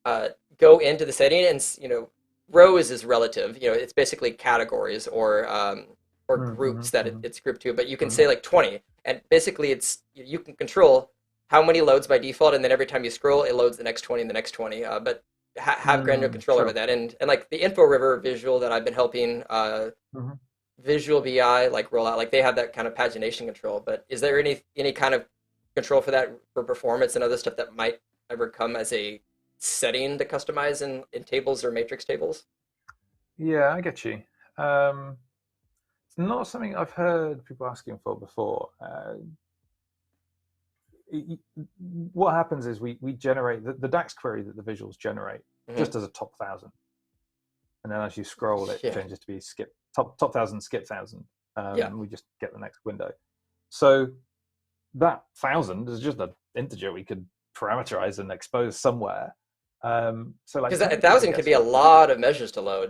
go into the setting and, rows is relative. It's basically categories or groups that it's grouped to, but you can say like 20, and basically you can control how many loads by default, and then every time you scroll, it loads the next 20 and the next 20. But have granular control over that, and like the Info River visual that I've been helping Visual BI like roll out, like they have that kind of pagination control. But is there any kind of control for that, for performance and other stuff that might ever come as a setting to customize in tables or matrix tables? Yeah, I get you. It's not something I've heard people asking for before. What happens is we generate the DAX query that the visuals generate just as a top 1,000, and then as you scroll, it changes to be skip top 1,000 skip 1,000. We just get the next window. So that 1,000 is just an integer we could parameterize and expose somewhere. So like, because 1,000 could be a lot of measures to load,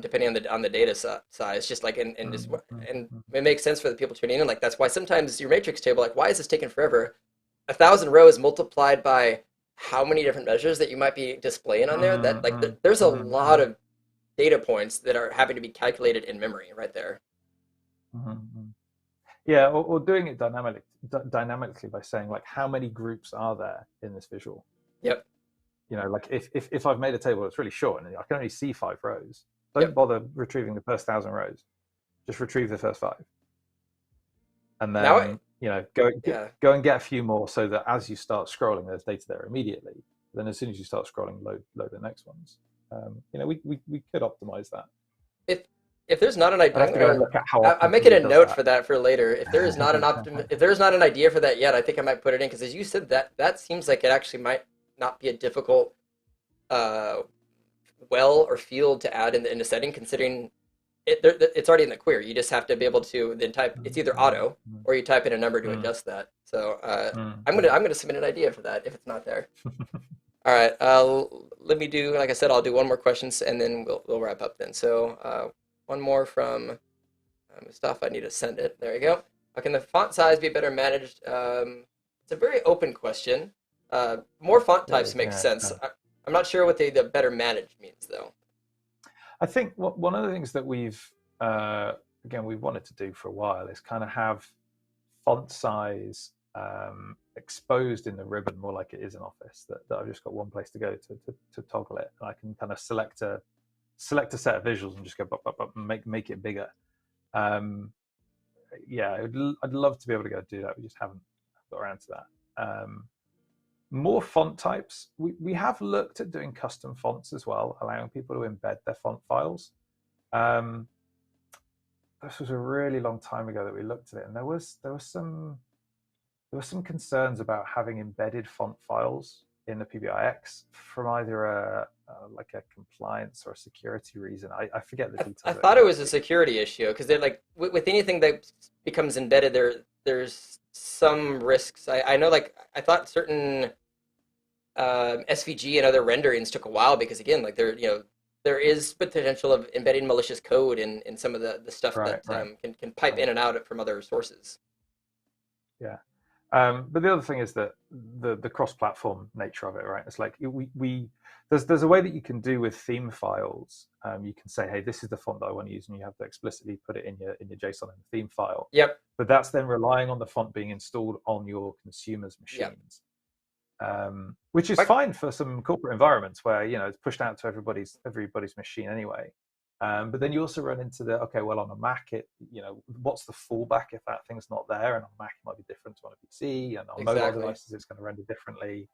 depending on the data size. Just like and it makes sense for the people tuning in. Like that's why sometimes your matrix table, like, why is this taking forever? 1,000 rows multiplied by how many different measures that you might be displaying on there. That like there's a lot of data points that are having to be calculated in memory right there. Yeah, or doing it dynamically by saying like, how many groups are there in this visual? Yep. Like if I've made a table that's really short and I can only see 5 rows, don't bother retrieving the first 1,000 rows. Just retrieve the first 5. And then, go and get a few more so that as you start scrolling, there's data there immediately. Then as soon as you start scrolling, load the next ones. We could optimize that. If there's not an idea, I'm making a note for that for later. If there is not if there's not an idea for that yet, I think I might put it in, because as you said, that seems like it actually might not be a difficult or field to add in the setting, considering it's already in the query. You just have to be able to then type. It's either auto or you type in a number to adjust that. So I'm gonna submit an idea for that if it's not there. All right. Let me do, like I said, I'll do one more questions and then we'll wrap up then. So one more from Mustafa. I need to send it. There you go. Can the font size be better managed? It's a very open question. More font types make sense. I'm not sure what the better managed means, though. I think one of the things that we've wanted to do for a while is kind of have font size exposed in the ribbon, more like it is in Office, that I've just got one place to go to toggle it, and I can kind of select a set of visuals and just go and make it bigger. I'd love to be able to go do that. We just haven't got around to that. More font types. We have looked at doing custom fonts as well, allowing people to embed their font files. This was a really long time ago that we looked at it, and there was some concerns about having embedded font files in the PBIX from either a compliance or a security reason. I forget the details. I thought it was a security issue because they're like with anything that becomes embedded, there's some risks. I know, like I thought certain SVG and other renderings took a while because again, like there is potential of embedding malicious code in some of the stuff that can pipe in and out from other sources. Yeah. But the other thing is that the cross-platform nature of it, right? It's like there's a way that you can do with theme files. You can say, hey, this is the font that I want to use, and you have to explicitly put it in your JSON in the theme file. Yep. But that's then relying on the font being installed on your consumers' machines, which is fine for some corporate environments where it's pushed out to everybody's machine anyway. But then you also run into on a Mac, what's the fallback if that thing's not there? And on Mac, it might be different to on a PC, and on mobile devices, it's going to render differently.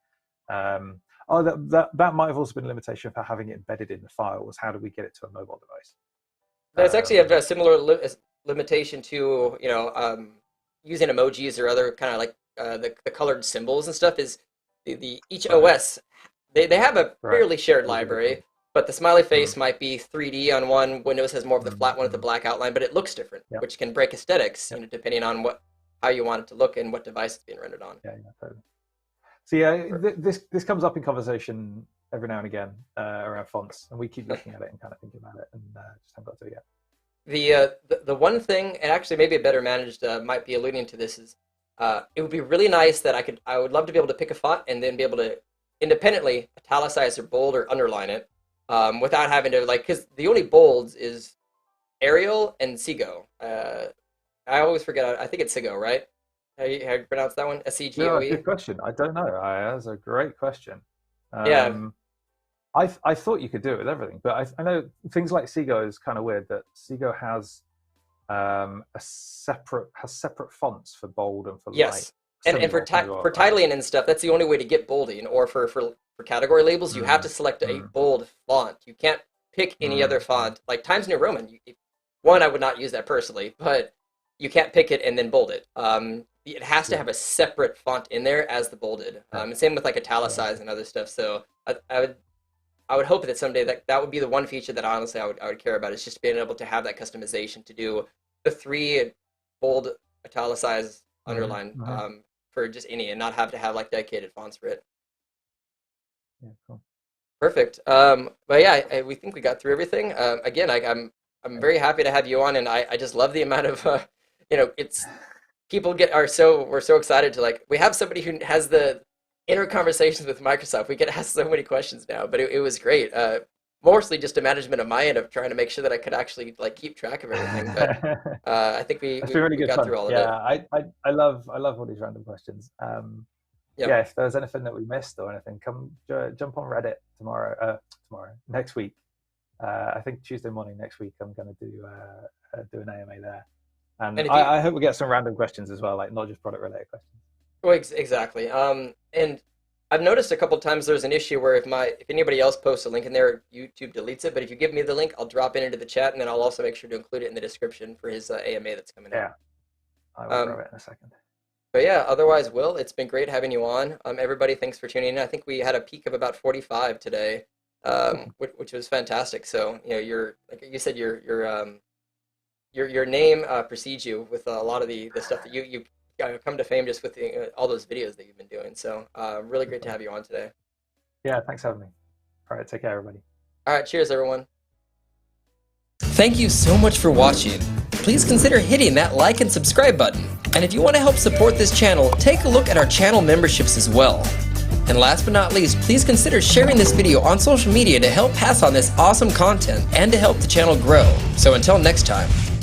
That might have also been a limitation for having it embedded in the file, was how do we get it to a mobile device? There's actually a similar limitation to, using emojis or other kind of like the colored symbols and stuff is each OS, they have a fairly shared library. But the smiley face might be 3D on one. Windows has more of the flat one with the black outline, but it looks different, which can break aesthetics, depending on how you want it to look and what device it's being rendered on. Yeah, totally. So this comes up in conversation every now and again around fonts, and we keep looking at it and kind of thinking about it, and just haven't got to it yet. The one thing, and actually maybe a better managed might be alluding to this, is it would be really nice that I would love to be able to pick a font and then be able to independently italicize or bold or underline it. Without having to because the only bolds is Arial and Seago. I always forget. I think it's Seago, right? How you pronounce that one? SEGOE? Yeah, good question. I don't know. That's a great question. Yeah. I thought you could do it with everything, but I know things like Seago is kind of weird that Seago has separate fonts for bold and for light. And for titling and stuff, that's the only way to get bolding. Or for category labels, you have to select a bold font. You can't pick any other font. Like Times New Roman, I would not use that personally, but you can't pick it and then bold it. It has to have a separate font in there as the bolded. And same with like italicize and other stuff. So I would hope that someday that would be the one feature that honestly I would care about, is just being able to have that customization to do the 3 bold, italicize, underline for just any, and not have to have like dedicated fonts for it. Yeah, cool. Perfect. But yeah, we think we got through everything. Again, I'm very happy to have you on, and I just love the amount of it's people we're so excited to we have somebody who has the inner conversations with Microsoft. We get asked so many questions now, but it was great. Mostly just a management of my end of trying to make sure that I could actually keep track of everything. But I think we got through all of it. Yeah, I love all these random questions. Yeah, if there's anything that we missed or anything, come jump on Reddit next week. I think Tuesday morning next week I'm going to do an AMA there, and I hope we get some random questions as well, not just product related questions. Well, exactly. And I've noticed a couple times there's an issue where if anybody else posts a link in there, YouTube deletes it. But if you give me the link, I'll drop it into the chat, and then I'll also make sure to include it in the description for his AMA that's coming out. Yeah, I will grab it in a second. But yeah, otherwise, Will, it's been great having you on. Everybody, thanks for tuning in. I think we had a peak of about 45 today, which was fantastic. So like you said, your name precedes you with a lot of the stuff that you come to fame just with all those videos that you've been doing. So really great to have you on today. Yeah, thanks for having me. All right, take care, everybody. All right, cheers, everyone. Thank you so much for watching. Please consider hitting that like and subscribe button. And if you want to help support this channel, take a look at our channel memberships as well. And last but not least, please consider sharing this video on social media to help pass on this awesome content and to help the channel grow. So until next time.